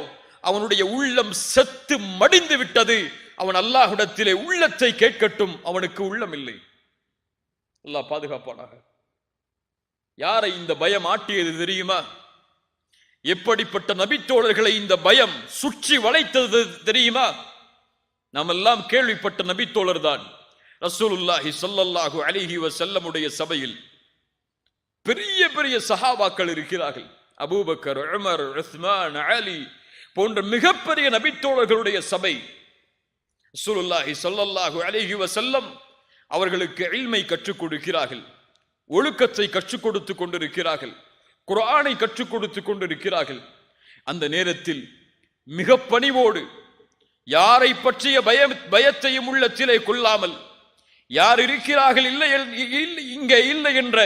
அவனுடைய உள்ளம் செத்து மடிந்து விட்டது. அவன் அல்லாஹ்விடத்திலே உள்ளத்தை கேட்கட்டும், அவனுக்கு உள்ளம் இல்லை. அல்லாஹ் பாதுகாப்பானாக. யாரை இந்த பயம் ஆட்டியது தெரியுமா? எப்படிப்பட்ட நபித்தோழர்களை இந்த பயம் சுற்றி வளைத்தது தெரியுமா? நாம் எல்லாம் கேள்விப்பட்ட நபித்தோழர் தான் ரசூலுல்லாஹி ஸல்லல்லாஹு அலைஹி வஸல்லமுடைய சபையில் பெரிய பெரிய சஹாபாக்கள் இருக்கிறார்கள். அபூபக்கர், உமர், உஸ்மான், அலி போன்ற மிகப்பெரிய நபித்தோழர்களுடைய சபை. ரசூலுல்லாஹி ஸல்லல்லாஹு அலைஹி வஸல்லம் அவர்களுக்கு இல்மை கற்றுக் கொடுக்கிறார்கள், ஒழுக்கத்தை கற்றுக் கொடுத்து கொண்டிருக்கிறார்கள், குர்ஆனை கற்றுக் கொடுத்து கொண்டிருக்கிறார்கள். அந்த நேரத்தில் மிக பணிவோடு, யாரை பற்றிய பயத்தையும் உள்ளத்திலே கொள்ளாமல், யார் இருக்கிறார்கள் இங்கே இல்லை என்ற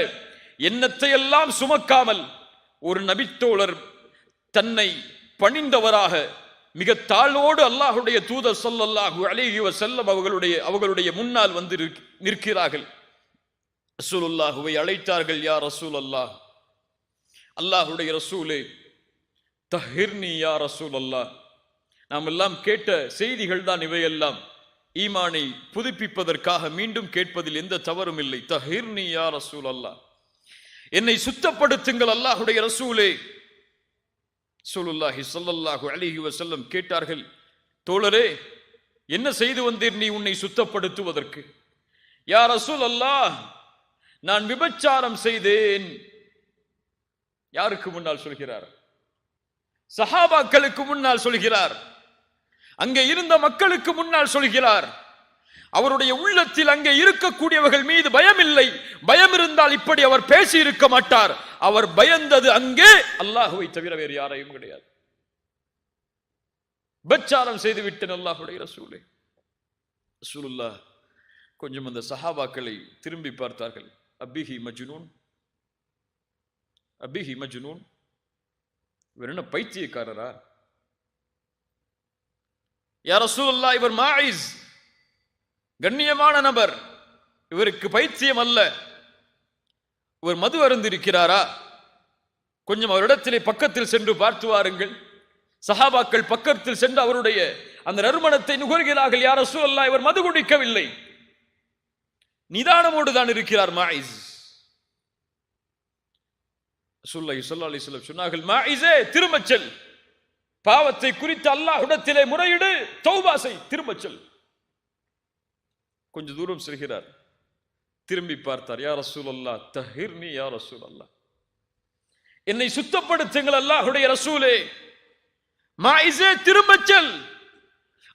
எண்ணத்தை எல்லாம் சுமக்காமல், ஒரு நபித்தோழர் தன்னை பணிந்தவராக மிக தாழ்வோடு அல்லாஹுடைய தூதர் ஸல்லல்லாஹு அலைஹி வஸல்லம் அவர்களுடைய முன்னால் வந்து நிற்கிறார்கள். ரசூலுல்லாஹுவை அழைத்தார்கள். யா ரசூலல்லாஹ், அல்லாஹுடைய ரசூலே, தஹிர்னி யா ரசூலல்லாஹ். நாம் எல்லாம் கேட்ட செய்திகள் தான் இவையெல்லாம். ஈமானை புதுப்பிப்பதற்காக மீண்டும் கேட்பதில் எந்த தவறும் இல்லை. தஹிர்னி யா ரசூலல்லாஹ், என்னை சுத்தப்படுத்துங்கள் அல்லாஹுடைய ரசூலே. ரசூலுல்லாஹி ஸல்லல்லாஹு அலைஹி வஸல்லம் கேட்டார்கள், தோழரே, என்ன செய்து வந்தீர் நீ உன்னை சுத்தப்படுத்துவதற்கு? யா ரசூலல்லாஹ், நான் விபச்சாரம் செய்தேன். யாருக்கு முன்னால் சொல்கிறார்? சஹாபாக்களுக்கு முன்னால் சொல்கிறார். அங்கே இருந்த மக்களுக்கு முன்னால் சொல்கிறார். அவருடைய உள்ளத்தில் அங்கே இருக்கக்கூடியவர்கள் மீது பயம் இல்லை. பயம் இருந்தால் இப்படி அவர் பேசி இருக்க மாட்டார். அவர் பயந்தது அங்கே அல்லாஹுவை தவிர வேறு யாரையும் கிடையாது. விபச்சாரம் செய்து விட்டேன் அல்லாஹுடைய ரசூலே. ரசூலுல்லாஹ் கொஞ்சம் அந்த சஹாபாக்களை திரும்பி பார்த்தார்கள். அபிஹி மஜ்னூன், அபிஹி மஜ்னூன், இவர் என்ன பைத்தியக்காரரா? யா ரசூலுல்லாஹ், இவர் மாயிஸ், கண்ணியமான நபர், இவருக்கு பைத்தியம் அல்ல. இவர் மது அருந்திருக்கிறாரா? கொஞ்சம் அவரிடத்திலே பக்கத்தில் சென்று பார்த்து வாருங்கள். சஹாபாக்கள் பக்கத்தில் சென்று அவருடைய அந்த நறுமணத்தை நுகர்கிறார்கள். யா ரசூலல்லாஹ், இவர் மது குடிக்கவில்லை, நிதானமோடு தான் இருக்கிறார் மாயிஸ். ரசூலுல்லாஹி ஸல்லல்லாஹு அலைஹி வஸல்லம் சொன்னார்கள், மாயிஸே, திரும்பச் செல், பாவத்தை குறித்து அல்லாஹ்விடத்திலே முறையிடு, தௌபா செய், திரும்பச் செல். கொஞ்ச தூரம் செல்கிறார், திரும்பி பார்த்தார். யா ரசூலல்லாஹ், தஹிர்னி யா ரசூலல்லாஹ், என்னை சுத்தப்படுத்துங்கள் அல்லாஹ்வுடைய ரசூலே. மாயிஸே, திரும்பச் செல்,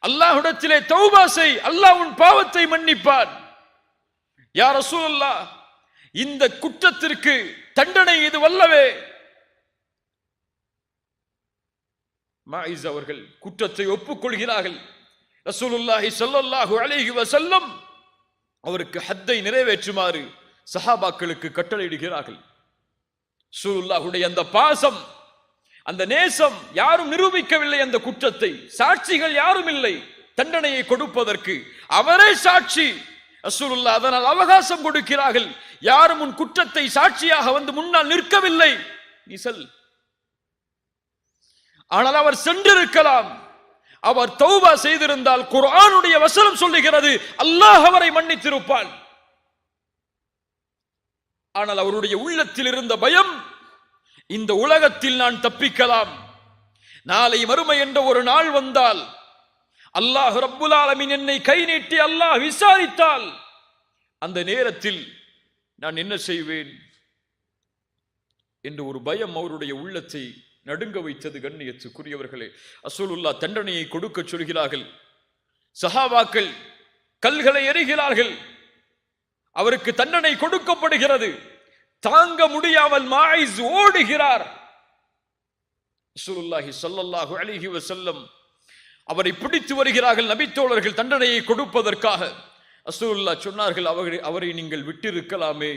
அல்லாஹ்விடத்திலே தௌபா செய், அல்லாஹ் உன் பாவத்தை மன்னிப்பான். யா ரசூலல்லாஹ், இந்த குற்றத்திற்கு தண்டனை இது வல்லவே. மாயிஸ் அவர்கள் குற்றத்தை ஒப்புக்கொள்கிறார்கள். ரசூலுல்லாஹி ஸல்லல்லாஹு அலைஹி வஸல்லம் அவருக்கு ஹத்தை நிறைவேற்றுமாறு சஹாபாக்களுக்கு கட்டளையிடுகிறார்கள். ரசூலுல்லாஹுடைய அந்த பாசம், அந்த நேசம் யாரும் நிரூபிக்கவில்லை. அந்த குற்றத்தை சாட்சிகள் யாரும் இல்லை தண்டனையை கொடுப்பதற்கு, அவரே சாட்சி. ரசூலுல்லாஹ் அதனால் அவகாசம் கொடுக்கிறார்கள். யாரும் உன் குற்றத்தை சாட்சியாக வந்து முன்னால் நிற்கவில்லை, நீ செல். ஆனால் அவர் சென்றிருக்கலாம். அவர் தௌபா செய்திருந்தால் குர்ஆனுடைய வசனம் சொல்லுகிறது, அல்லாஹ் அவரை மன்னித்திருப்பான். ஆனால் அவருடைய உள்ளத்தில் இருந்த பயம், இந்த உலகத்தில் நான் தப்பிக்கலாம், நாளை மறுமை என்ற ஒரு நாள் வந்தால், அல்லாஹ் ரப்புல் ஆலமீன் என்னை கை நீட்டி அல்லாஹ் விசாரித்தால், அந்த நேரத்தில் நான் என்ன செய்வேன் என்று ஒரு பயம் அவருடைய உள்ளத்தை நடுங்க வைத்தது. கண்ணியத்துக்குரியவர்களே, ரசூலுல்லாஹ் தண்டனையை கொடுக்க சொல்கிறார்கள். சஹாபாக்கள் கல்களை எறிகிறார்கள். அவருக்கு தண்டனை கொடுக்கப்படுகிறது. தாங்க முடியாமல் மாயிஸ் ஓடுகிறார். ரசூலுல்லாஹி ஸல்லல்லாஹு அலைஹி வஸல்லம் அவரை பிடித்து வருகிறார்கள் நபித்தோழர்கள் தண்டனையை கொடுப்பதற்காக. ரசூலுல்லாஹ் சொன்னார்கள், அவரை நீங்கள் விட்டிருக்கலாமே,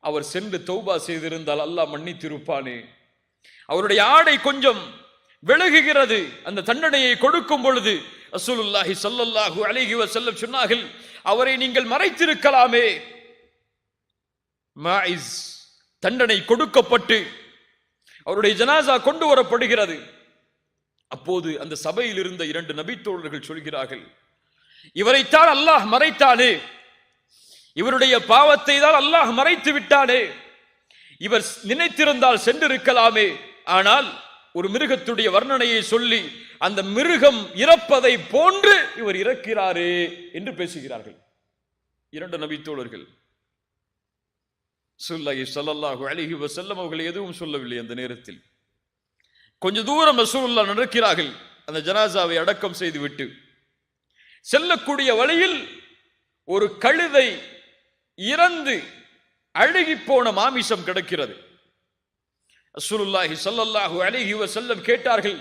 அவர் சென்று தௌபா செய்திருந்தால் அல்லாஹ் மன்னித்திருப்பானே. அவருடைய ஆடை கொஞ்சம் விலகுகிறது. அந்த தண்டனையை கொடுக்கும் பொழுது ரசூலுல்லாஹி ஸல்லல்லாஹு அலைஹி வஸல்லம் சொன்னார்கள், அவரை நீங்கள் மறைத்திருக்கலாமே. மாயிஸ் தண்டனை கொடுக்கப்பட்டு அவருடைய ஜனாசா கொண்டு வரப்படுகிறது. அப்போது அந்த சபையில் இருந்த 2 நபித்தோழர்கள் சொல்கிறார்கள், இவரைத்தான் அல்லாஹ் மறைத்தானே, இவருடைய பாவத்தை தான் அல்லாஹ் மறைத்து விட்டானே, இவர் நினைத்திருந்தால் சென்றிருக்கலாமே. ஆனால் ஒரு மிருகத்துடைய வர்ணனையை சொல்லி அந்த மிருகம் இறப்பதை போன்று இவர் இறக்கிறாரே என்று பேசுகிறார்கள். 2 நபித்தோழர்கள். ரசூலுல்லாஹி ஸல்லல்லாஹு அலைஹி வஸல்லம் அவர்கள் எதுவும் சொல்லவில்லை. அந்த நேரத்தில் கொஞ்ச தூரம் ரசூலுல்லாஹ் நடக்கிறார்கள். அந்த ஜனாசாவை அடக்கம் செய்துவிட்டு செல்லக்கூடிய வழியில் ஒரு கழுதை இறந்து அழுகி போன மாமிசம் கிடக்கிறது. ரசூலுல்லாஹி ஸல்லல்லாஹு அலைஹி வஸல்லம் கேட்டார்கள்,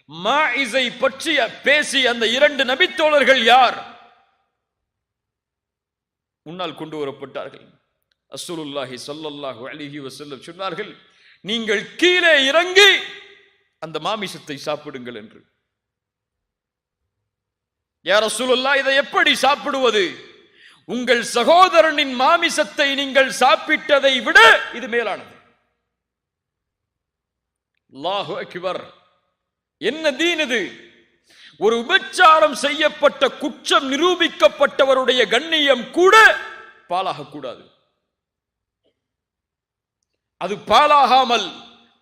மாஇஸை பற்றி பேசி அந்த 2 நபித்தோழர்கள் யார்? முன்னால் கொண்டு வரப்பட்டார்கள். ரசூலுல்லாஹி ஸல்லல்லாஹு அலைஹி வஸல்லம் சொன்னார்கள், நீங்கள் கீழே இறங்கி அந்த மாமிசத்தை சாப்பிடுங்கள் என்று. யா ரசூலுல்லாஹ், இதை எப்படி சாப்பிடுவது? உங்கள் சகோதரனின் மாமிசத்தை நீங்கள் சாப்பிட்டதை விட இது மேலானது. அல்லாஹு அக்பர். என்ன தீன் இது? ஒரு விபச்சாரம் செய்யப்பட்ட குற்றம் நிரூபிக்கப்பட்டவருடைய கண்ணியம் கூட பாலாக கூடாது. அது பாலாகாமல்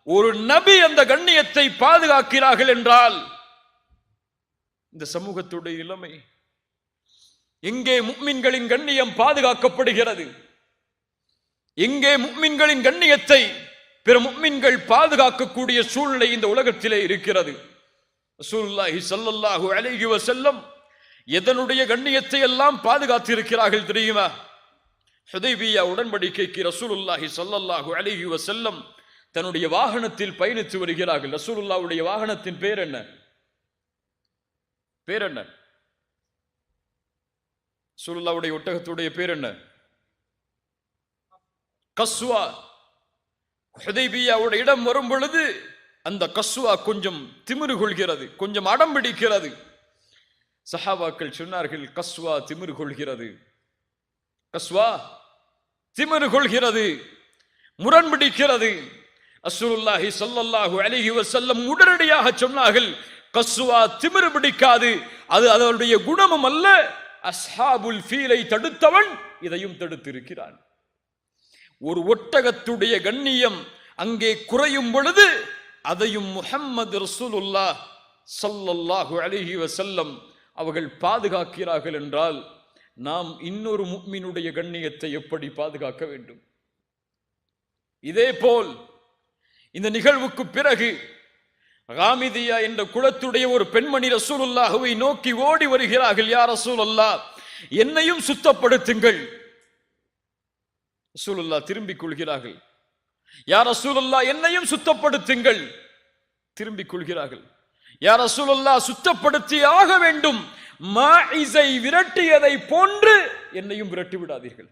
ஒரு நபி அந்த கண்ணியத்தை பாதுகாக்கிறார்கள் என்றால் இந்த சமூகத்துடைய நிலைமை எங்கே முஃமின்களின் கண்ணியம் பாதுகாக்கப்படுகிறது? எங்கே முஃமின்களின் கண்ணியத்தை பிற முஃமின்கள் பாதுகாக்கக்கூடிய சூழ்நிலை இந்த உலகத்திலே இருக்கிறது? ரசூலுல்லாஹி ஸல்லல்லாஹு அலைஹி வஸல்லம் எதனுடைய கண்ணியத்தை எல்லாம் பாதுகாத்து இருக்கிறார்கள் தெரியுமா? ஹுதைபியா உடன்படிக்கைக்கு ரசூலுல்லாஹி ஸல்லல்லாஹு அலைஹி வஸல்லம் தன்னுடைய வாகனத்தில் பயணித்து வருகிறார்கள். ரசூலுல்லாஹ்வுடைய வாகனத்தின் பேர் என்ன? ரசூலுல்லாஹ்வுடைய ஒட்டகத்துடைய பேர் என்ன? கஸ்வா. ஹுதைபியாவுடைய இடம் வரும் பொழுது அந்த கஸ்வா கொஞ்சம் திமிரு கொள்கிறது, கொஞ்சம் அடம் பிடிக்கிறது. சஹாபாக்கள் சொன்னார்கள், கஸ்வா திமிரு கொள்கிறது, கஸ்வா திமிரு கொள்கிறது, முரண்பிடிக்கிறது. ரசூலுல்லாஹி ஸல்லல்லாஹு அலைஹி வஸல்லம் உடனடியாக சொன்னார்கள், கஸ்வா திமிரு பிடிக்காது, அது அதனுடைய குணமும் அல்ல. அஸ்ஹாபுல் ஃபீலை தடுத்தவன் இதையும் தடுத்திருக்கிறான். ஒரு ஒட்டகத்துடைய கண்ணியம் அங்கே குறையும் பொழுது அதையும் முஹம்மது ரசூலுல்லாஹ் ஸல்லல்லாஹு அலைஹி வஸல்லம் அவர்கள் பாதுகாக்கிறார்கள் என்றால் நாம் இன்னொரு முஃமினுடைய கண்ணியத்தை எப்படி பாதுகாக்க வேண்டும்? இதே போல் இந்த நிகழ்வுக்கு பிறகு காமிதியா என்ற குலத்துடைய ஒரு பெண்மணி ரசூலுல்லாஹ்வை நோக்கி ஓடி வருகிறார்கள். யா ரசூலல்லாஹ், என்னையும் சுத்தப்படுத்துங்கள். ரசூலுல்லாஹ் திரும்பிக் கொள்கிறார்கள். யா ரசூலுல்லாஹ், என்னையும் சுத்தப்படுத்துங்கள். திரும்பிக் கொள்கிறார்கள். யா ரசூலுல்லாஹ், சுத்தப்படுத்தி ஆக வேண்டும். மாஇஸை விரட்டியதை போன்று என்னையும் விரட்டி விடாதீர்கள்.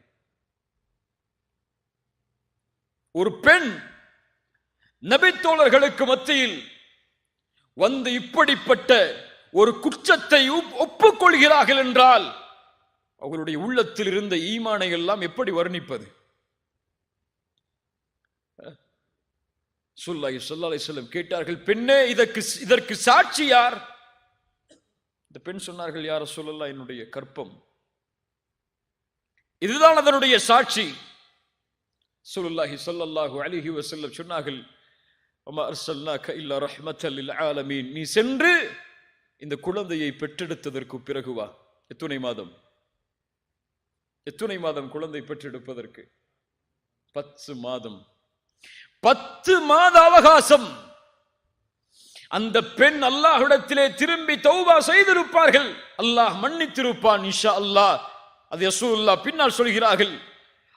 ஒரு பெண் நபித்தோழர்களுக்கு மத்தியில் வந்து இப்படிப்பட்ட ஒரு குற்றத்தை ஒப்புக்கொள்கிறார்கள் என்றால் அவர்களுடைய உள்ளத்தில் இருந்த ஈமானை எல்லாம் எப்படி வர்ணிப்பது? ஸல்லல்லாஹு அலைஹி வஸல்லம் கேட்டார்கள், பெண்ணே, இதற்கு சாட்சி யார்? இந்த பெண் சொன்னார்கள், யா ரசூலல்லாஹ், என்னுடைய கற்பம், இதுதான் அதனுடைய சாட்சி. ஸல்லல்லாஹு அலைஹி வஸல்லம் சொன்னார்கள், வமா அர்ஸல்னாக இல்லா ரஹ்மத்தல் லில் ஆலமீன். நீ சென்று இந்த குழந்தையை பெற்றெடுத்ததற்கு பிறகு வா. எத்தனை மாதம் குழந்தை பெற்றெடுப்பதற்கு? 10 மாதம். 10 மாத அவகாசம். அந்த பெண் அல்லாஹ்விடத்திலே திரும்பி தௌபா செய்திருப்பார்கள், அல்லாஹ் மன்னித்திருப்பான் இன்ஷா அல்லாஹ். அது ரசூலுல்லாஹ் பின்னால் சொல்கிறார்கள்.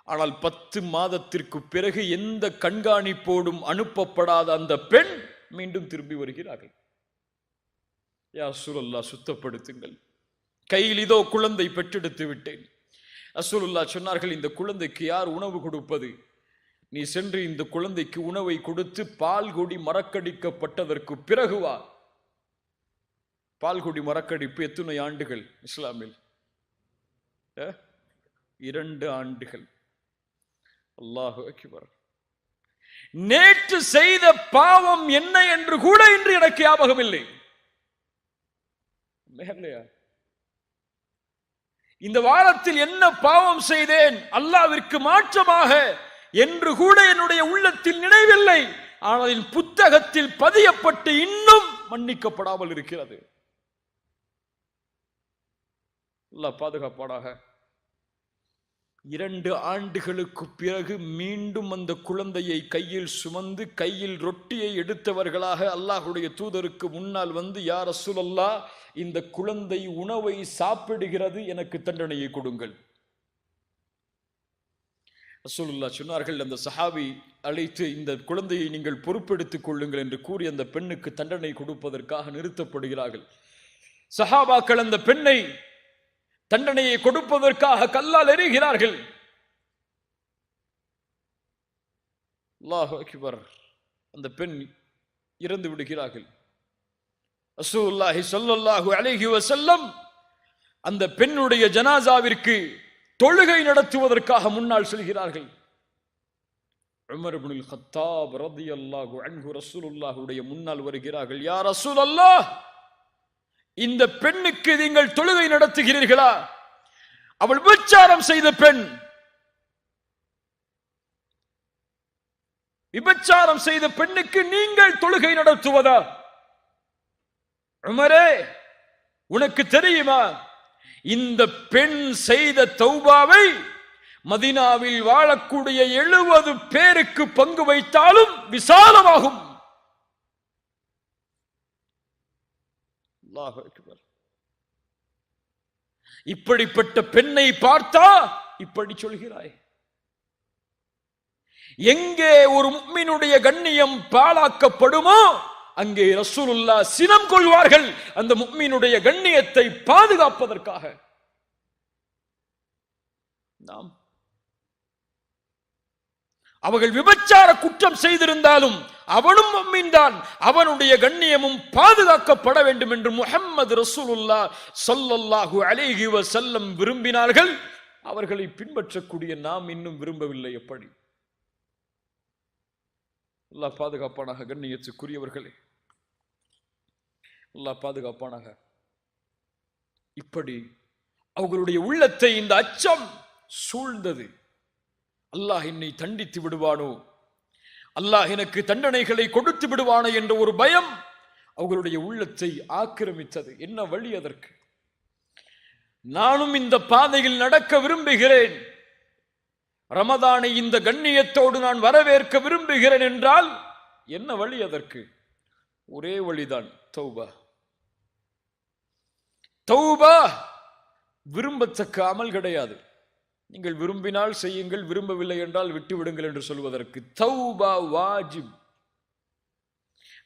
ஆனால் 10 மாதத்திற்கு பிறகு எந்த கண்காணிப்போடும் அனுப்பப்படாத அந்த பெண் மீண்டும் திரும்பி வருகிறார்கள். யா ரசூலுல்லாஹ், சுத்தப்படுத்துங்கள், கையில் இதோ குழந்தை பெற்றெடுத்து விட்டேன். ரசூலுல்லாஹ் சொன்னார்கள், இந்த குழந்தைக்கு யார் உணவு கொடுப்பது? நீ சென்று இந்த குழந்தைக்கு உணவை கொடுத்து பால்குடி மறக்கடிக்கப்பட்டதற்கு பிறகு வா. பால்குடி மறக்கடிப்பு எத்தனை ஆண்டுகள் இஸ்லாமில்? 2 ஆண்டுகள். அல்லாஹு அக்பர். நேற்று செய்த பாவம் என்ன என்று கூட இன்று எனக்கு ஞாபகம் இல்லை. இந்த வாரத்தில் என்ன பாவம் செய்தேன் அல்லாஹ்விற்கு மாற்றமாக என்று கூட என்னுடைய உள்ளத்தில் நினைவில்லை. ஆனால் என் புத்தகத்தில் பதியப்பட்டு இன்னும் மன்னிக்கப்படாமல் இருக்கிறது. அல்லாஹ் பாதுகாப்பானாக. 2 ஆண்டுகளுக்கு பிறகு மீண்டும் அந்த குழந்தையை கையில் சுமந்து கையில் ரொட்டியை எடுத்தவர்களாக அல்லாஹ்வுடைய தூதருக்கு முன்னால் வந்து, யா ரசூலல்லாஹ், இந்த குழந்தை உணவை சாப்பிடுகிறது, எனக்கு தண்டனையை கொடுங்கள். ரசூலுல்லாஹ் சொன்னார்கள், அந்த சஹாபி அழைத்து, இந்த குழந்தையை நீங்கள் பொறுப்பெடுத்துக் கொள்ளுங்கள் என்று கூறி அந்த பெண்ணுக்கு தண்டனை கொடுப்பதற்காக நிறுத்தப்படுகிறார்கள். சஹாபாக்கள் அந்த பெண்ணை தண்டனையை கொடுப்பதற்காக கல்லால் எறிகிறார்கள். அல்லாஹு அக்பர். அந்த பெண் இறந்து விடுகிறார்கள். ரசூலுல்லாஹி ஸல்லல்லாஹு அலைஹி வஸல்லம் அந்த பெண்ணுடைய ஜனாசாவிற்கு தொழுகை நடத்துவதற்காக முன்னால் செல்கிறார்கள். உமர் இப்னுல் கத்தாப் ரலியல்லாஹு அன்ஹு ரசூலுல்லாஹுடைய முன்னால் வருகிறார்கள். யா ரசூலல்லாஹ், இந்த பெண்ணுக்கு நீங்கள் தொழுகை நடத்துகிறீர்களா? அவள் விபச்சாரம் செய்த பெண். விபச்சாரம் செய்த பெண்ணுக்கு நீங்கள் தொழுகை நடத்துவதா? உமரே, உனக்கு தெரியுமா, இந்த பெண் செய்த தௌபாவை மதீனாவில் வாழக்கூடிய 70 பேருக்கு பங்கு வைத்தாலும் விசாலமாகும். அல்லாஹு அக்பர். இப்படிப்பட்ட பெண்ணை பார்த்தா இப்படி சொல்கிறாய்? எங்கே ஒரு முஃமினுடைய கண்ணியம் பாழாக்கப்படுமோ அங்கே ரசூலுல்லாஹ் சினம் கொள்வார்கள், அந்த முஃமினுடைய கண்ணியத்தை பாதுகாப்பதற்காக. நாம் அவர்கள் விபச்சார குற்றம் செய்திருந்தாலும் அவனும் முஃமின் தான், அவனுடைய கண்ணியமும் பாதுகாக்கப்பட வேண்டும் என்று முஹம்மது ரசூலுல்லாஹ் ஸல்லல்லாஹு அலைஹி வஸல்லம் விரும்பினார்கள். அவர்களை பின்பற்றக்கூடிய நாம் இன்னும் விரும்பவில்லை. எப்படி? அல்லாஹ் பாதுகாப்பானாக. கண்ணியத்துக்குரியவர்களே, அல்லாஹ் பாதுகாப்பானாக. இப்படி அவர்களுடைய உள்ளத்தை இந்த அச்சம் சூழ்ந்தது. அல்லாஹ் என்னை தண்டித்து விடுவானோ, அல்லாஹ் எனக்கு தண்டனைகளை கொடுத்து விடுவானோ என்ற ஒரு பயம் அவர்களுடைய உள்ளத்தை ஆக்கிரமித்தது. என்ன வழி அதற்கு? நானும் இந்த பாதையில் நடக்க விரும்புகிறேன், ரமதானை இந்த கண்ணியத்தோடு நான் வரவேற்க விரும்புகிறேன் என்றால் என்ன வழி அதற்கு? ஒரே வழிதான், தௌபா. தௌபா விரும்பத்தக்க அமல் கிடையாது. நீங்கள் விரும்பினால் செய்யுங்கள், விரும்பவில்லை என்றால் விட்டு விடுங்கள் என்று சொல்வதற்கு. தௌபா வாஜிப்,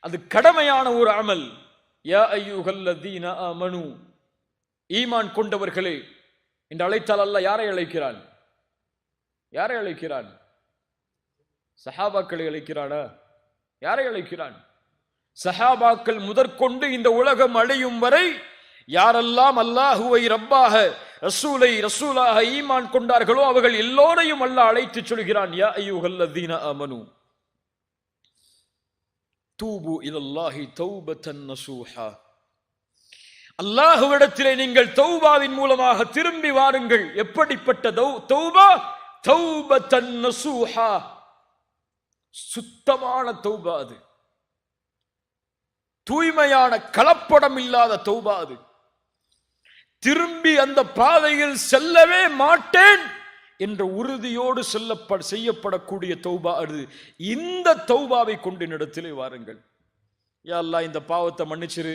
அது கடமையான ஒரு அமல். யா அய்யுஹல்லதீன ஆமனு, ஈமான் கொண்டவர்களே என்று அழைத்தால் அல்லாஹ் யாரை அழைக்கிறான்? யாரை அழைக்கிறான்? சஹாபாக்களை அழைக்கிறானா? யாரை அழைக்கிறான்? சஹாபாக்கள் முதற்கொண்டு இந்த உலகம் அழியும் வரை யாரெல்லாம் அல்லாஹுவை ரப்பாக, ரசூலை ரசூலாக ஈமான் கொண்டார்களோ அவர்கள் எல்லோரையும் அல்லாஹ் அழைத்து சொல்கிறான், யா அய்யுஹல்லதீன ஆமனு தூபு இலல்லாஹி தௌபத்தன் நசூஹா. அல்லாஹ்விடத்திலே நீங்கள் தௌபாவின் மூலமாக திரும்பி வாருங்கள். எப்படிப்பட்ட தௌபா? தௌபத்தன் நசூஹா, சுத்தமான தௌபா அது, தூய்மையான கலப்படம் இல்லாத தௌபா அது. திரும்பி அந்த பாதையில் செல்லவே மாட்டேன் என்ற உறுதியோடு செய்யப்படக்கூடிய தௌபா அது. இந்த தௌபாவை கொண்டு இடத்திலே வாருங்கள். யா அல்லாஹ், இந்த பாவத்தை மன்னிச்சிரு,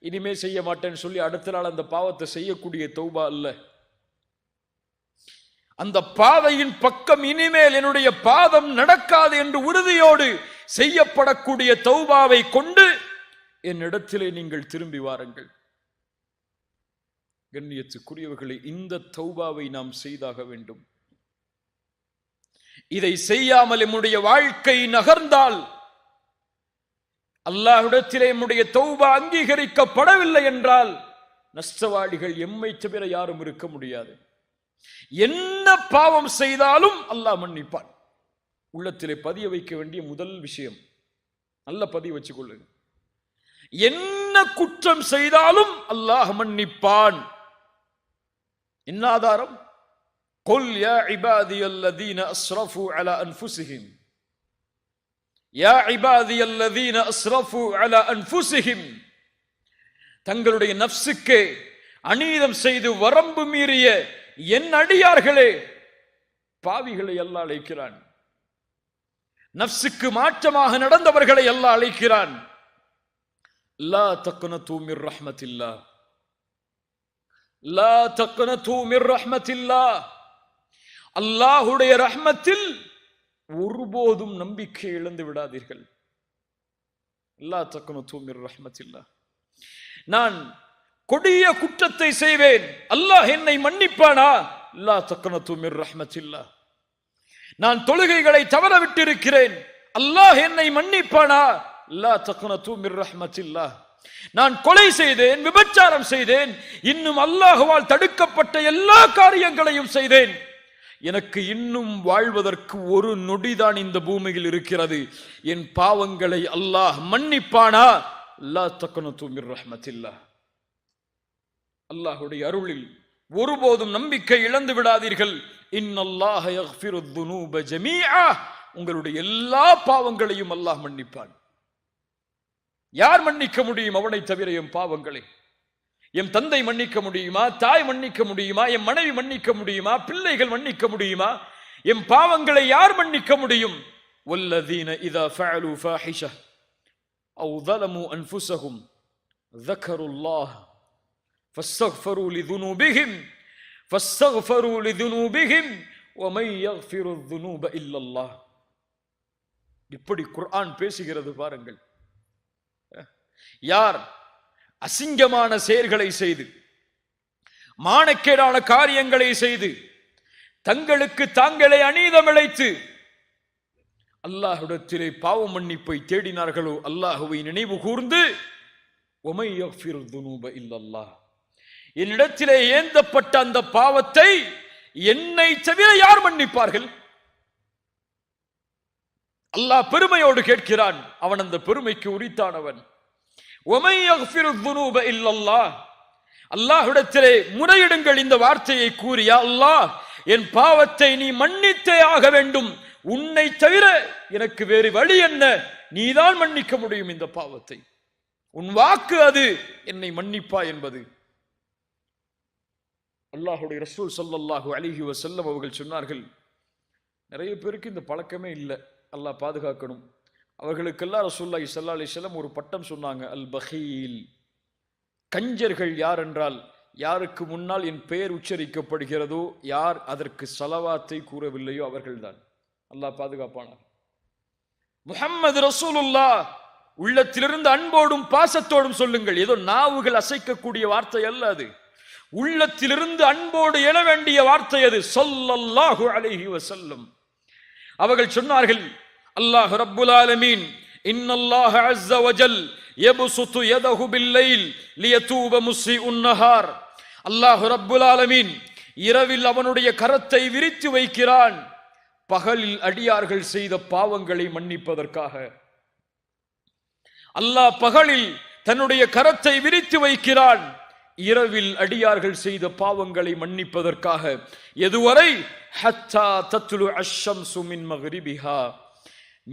இனிமே செய்ய மாட்டேன்னு சொல்லி அடுத்த நாள் அந்த பாவத்தை செய்யக்கூடிய தௌபா அல்ல. அந்த பாதையின் பக்கம் இனிமேல் என்னுடைய பாதம் நடக்காது என்று உறுதியோடு செய்யப்படக்கூடிய தௌபாவை கொண்டு என்னிடத்திலே நீங்கள் திரும்பி வாருங்கள். கண்ணியத்துக்குரியவர்களே, இந்த தௌபாவை நாம் செய்தாக வேண்டும். இதை செய்யாமல் நம்முடைய வாழ்க்கை நகர்ந்தால், அல்லாஹ்விடத்திலே நம்முடைய தௌபா அங்கீகரிக்கப்படவில்லை என்றால் நஷ்டவாளிகள் எம்மை தவிர யாரும் இருக்க முடியாது. என்ன பாவம் செய்தாலும் அல்லாஹ் மன்னிப்பான். உள்ளத்திலே பதிய வைக்க வேண்டிய முதல் விஷயம், நல்ல பதிய வச்சுக் கொள்ளுங்க. என்ன குற்றம் செய்தாலும் அல்லாஹ் மன்னிப்பான். என்ன ஆதாரம்? குல் யா இபாதியல்லதீன அஸ்ரஃபு அலா அன்ஃபுஸிஹிம், யா இபாதியல்லதீன அஸ்ரஃபு அலா அன்ஃபுஸிஹிம், தங்களுடைய நஃப்ஸுக்கு அநீதம் செய்து வரம்பு மீறிய என் அடியார்களே, பாவிகளை அல்லாஹ் அழைக்கிறான். நஃப்ஸுக்கு மாற்றமாக நடந்தவர்களை அல்லாஹ் அழைக்கிறான். லா தக்னது மிர் ரஹ்மத்தில்லாஹ், லா தக்னது மிர் ரஹ்மத்தில்லாஹ். அல்லாஹ்வுடைய ரஹ்மத்தில் ஒருபோதும் நம்பிக்கை இழந்து விடாதீர்கள். லா தக்னது மிர் ரஹ்மத்தில்லாஹ். நான் கொடிய குற்றத்தை செய்வேன், அல்லாஹ் என்னை மன்னிப்பானா? லா தக்னது மிர் ரஹ்மத்தில்லாஹ். நான் தொழுகைகளை தவற விட்டிருக்கிறேன், அல்லாஹ் என்னை மன்னிப்பானா? லா தக்னது மிர் ரஹ்மத்தில்லாஹ். நான் கொலை செய்தேன், விபச்சாரம் செய்தேன், இன்னும் அல்லாஹ்வால் தடுக்கப்பட்ட எல்லா காரியங்களையும் செய்தேன், எனக்கு இன்னும் வாழ்வதற்கு ஒரு நொடிதான் இந்த பூமியில் இருக்கிறது, என் பாவங்களை அல்லாஹ் மன்னிப்பானா? லா தக்னது மிர் ரஹ்மத்தில்லாஹ். அல்லாஹ்வுடைய அருளில் ஒருபோதும் நம்பிக்கை இழந்து விடாதீர்கள். இன்னல்லாஹ யக்ஃபிரு ذுனூப ஜமீஆ. உங்களுடைய எல்லா பாவங்களையும் அல்லாஹ் மன்னிப்பான். யார் மன்னிக்க முடியும் அவனை தவிர என் பாவங்களை? என் தந்தை மன்னிக்க முடியுமா? தாய் மன்னிக்க முடியுமா? என் மனைவி மன்னிக்க முடியுமா? பிள்ளைகள் மன்னிக்க முடியுமா? என் பாவங்களை யார் மன்னிக்க முடியும்? வல்லதீன இதா ஃபஅலு ஃபாஹிஷா அவ் ظلموا انفسهم ذكروا الله فاستغفروا لذنوبهم ومن يغفر الذنوب الا الله. இப்படி குர்ஆன் பேசுகிறது பாருங்கள். யார் அசிங்கமான செயல்களை செய்து, மானக்கேடான காரியங்களை செய்து, தங்களுக்கு தாங்களே அநீதம் இழைத்து அல்லாஹ்விடத்திலே பாவ மன்னிப்பை தேடினார்களோ, அல்லாஹ்வை நினைவு கூர்ந்து وَمَن يَغْفِرُ الذُّنُوبَ إِلَّا اللَّهُ, என்னிடத்திலே ஏந்தப்பட்ட அந்த பாவத்தை என்னை தவிர யார் மன்னிப்பார்கள்? அல்லாஹ் பெருமையோடு கேட்கிறான். அவன் அந்த பெருமைக்கு உரித்தானவன். وَمَن يَغْفِرُ الذُّنُوبَ إِلَّا اللَّهُ. அல்லாஹ்விடத்திலே முறையிடுங்கள் இந்த வார்த்தையை கூறி, யா அல்லாஹ், என் பாவத்தை நீ மன்னித்தே ஆக வேண்டும், உன்னை தவிர எனக்கு வேறு வழி என்ன? நீதான் மன்னிக்க முடியும் இந்த பாவத்தை, உன் வாக்கு அது என்னை மன்னிப்பா என்பது. அல்லாஹ்வுடைய ரசூல் ஸல்லல்லாஹு அலைஹி வஸல்லம் அவர்கள் சொன்னார்கள், நிறைய பேருக்கு இந்த பழக்கமே இல்லை, அல்லாஹ் பாதுகாக்கணும். அவர்களுக்கெல்லாம் ரசூலுல்லாஹி ஸல்லல்லாஹு அலைஹி வஸல்லம் ஒரு பட்டம் சொன்னாங்க, அல் பகீல். கஞ்சர்கள் யார் என்றால், யாருக்கு முன்னால் என் பெயர் உச்சரிக்கப்படுகிறதோ, யார் அதற்கு ஸலவாத்தை கூறவில்லையோ அவர்கள்தான். அல்லாஹ் பாதுகாப்பானார். முஹம்மது ரசூலுல்லாஹ் உள்ளத்திலிருந்து அன்போடும் பாசத்தோடும் சொல்லுங்கள். ஏதோ நாவுகள் அசைக்கக்கூடிய வார்த்தை அல்ல அது, உள்ளத்திலிருந்து அன்போடு எழ வேண்டிய வார்த்தை அது. ஸல்லல்லாஹு அலைஹி வஸல்லம் அவர்கள் சொன்னார்கள், அல்லாஹ் ரப்புல் ஆலமீன் இன்னல்லாஹ அஸ்ஸ வஜல் யப்சுது யதஹு பில்லைல் லியதூப முஸ்ஸிஉன் நஹார். அல்லாஹ் ரப்புல் ஆலமீன் இரவில் அவனுடைய கரத்தை விரித்து வைக்கிறான், பகலில் அடியார்கள் செய்த பாவங்களை மன்னிப்பதற்காக. அல்லாஹ் பகலில் தன்னுடைய கரத்தை விரித்து வைக்கிறான், இரவில் அடியார்கள் செய்த பாவங்களை மன்னிப்பதற்காக. எதுவரை? ஹத்தா தத்லு அஷம்சு மின் மக்ரிபிஹா,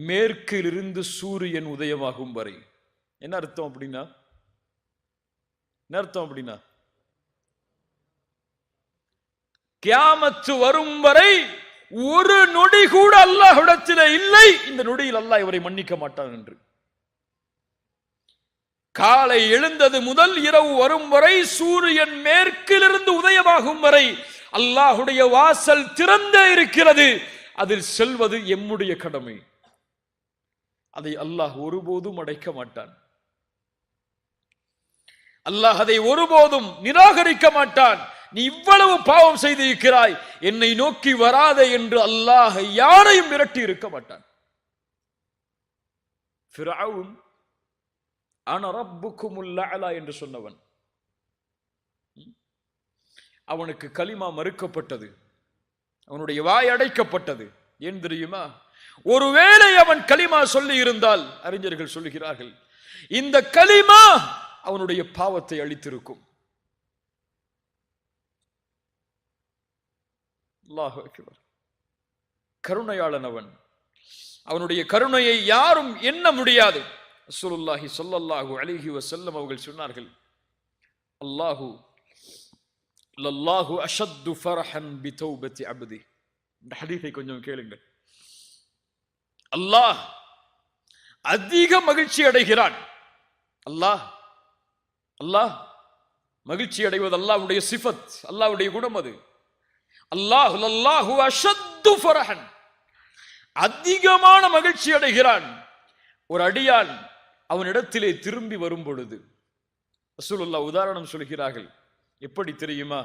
மேற்கிலிருந்து சூரியன் உதயமாகும் வரை. என்ன அர்த்தம் அப்படின்னா? என்ன அர்த்தம் அப்படின்னா, கியாமத்து வரும் வரை ஒரு நொடி கூட அல்லாஹ்விடத்திலே இல்லை, இந்த நொடியில் அல்லாஹ் இவரை மன்னிக்க மாட்டான் என்று. காலை எழுந்தது முதல் இரவு வரும் வரை, சூரியன் மேற்கிலிருந்து உதயமாகும் வரை அல்லாஹ்வுடைய வாசல் திறந்தே இருக்கிறது. அதில் செல்வது எம்முடைய கடமை. அதை அல்லாஹ் ஒருபோதும் அடைக்க மாட்டான். அல்லாஹ் அதை ஒருபோதும் நிராகரிக்க மாட்டான். நீ இவ்வளவு பாவம் செய்திருக்கிறாய், என்னை நோக்கி வராதே என்று அல்லாஹ் யாரையும் விரட்டி இருக்க மாட்டான். ஃபிரௌன் அன ரப்புக்குமுல் அலா என்று சொன்னவன், அவனுக்கு கலிமா மறுக்கப்பட்டது, அவனுடைய வாய் அடைக்கப்பட்டது. ஏன் தெரியுமா? ஒருவேளை அவன் கலிமா சொல்லி இருந்தால், அறிஞர்கள் சொல்லுகிறார்கள், இந்த கலிமா அவனுடைய பாவத்தை அழித்திருக்கும். அல்லாஹு அக்பர். கருணையாளன் அவன், அவனுடைய கருணையை யாரும் எண்ண முடியாது. ரசூலுல்லாஹி ஸல்லல்லாஹு அலைஹி வஸல்லம் அவர்கள் சொன்னார்கள், அல்லாஹு லல்லாஹு அஷத்து ஃபரஹன் பிதௌபத்தி அப்தி. இந்த ஹதீஸை கொஞ்சம் கேளுங்கள். அல்லாஹ் அதிக மகிழ்ச்சி அடைகிறான். அல்லாஹ் அல்லாஹ் மகிழ்ச்சி அடைவது அல்லாஹ்வுடைய சிஃபத், அல்லாஹ்வுடைய குணம் அது. அல்லாஹு அஷத்து ஃபரஹன், அதிகமான மகிழ்ச்சி அடைகிறான் ஒரு அடியான் அவனிடத்திலே திரும்பி வரும் பொழுது. ரசூலுல்லாஹ் உதாரணம் சொல்கிறார்கள். எப்படி தெரியுமா?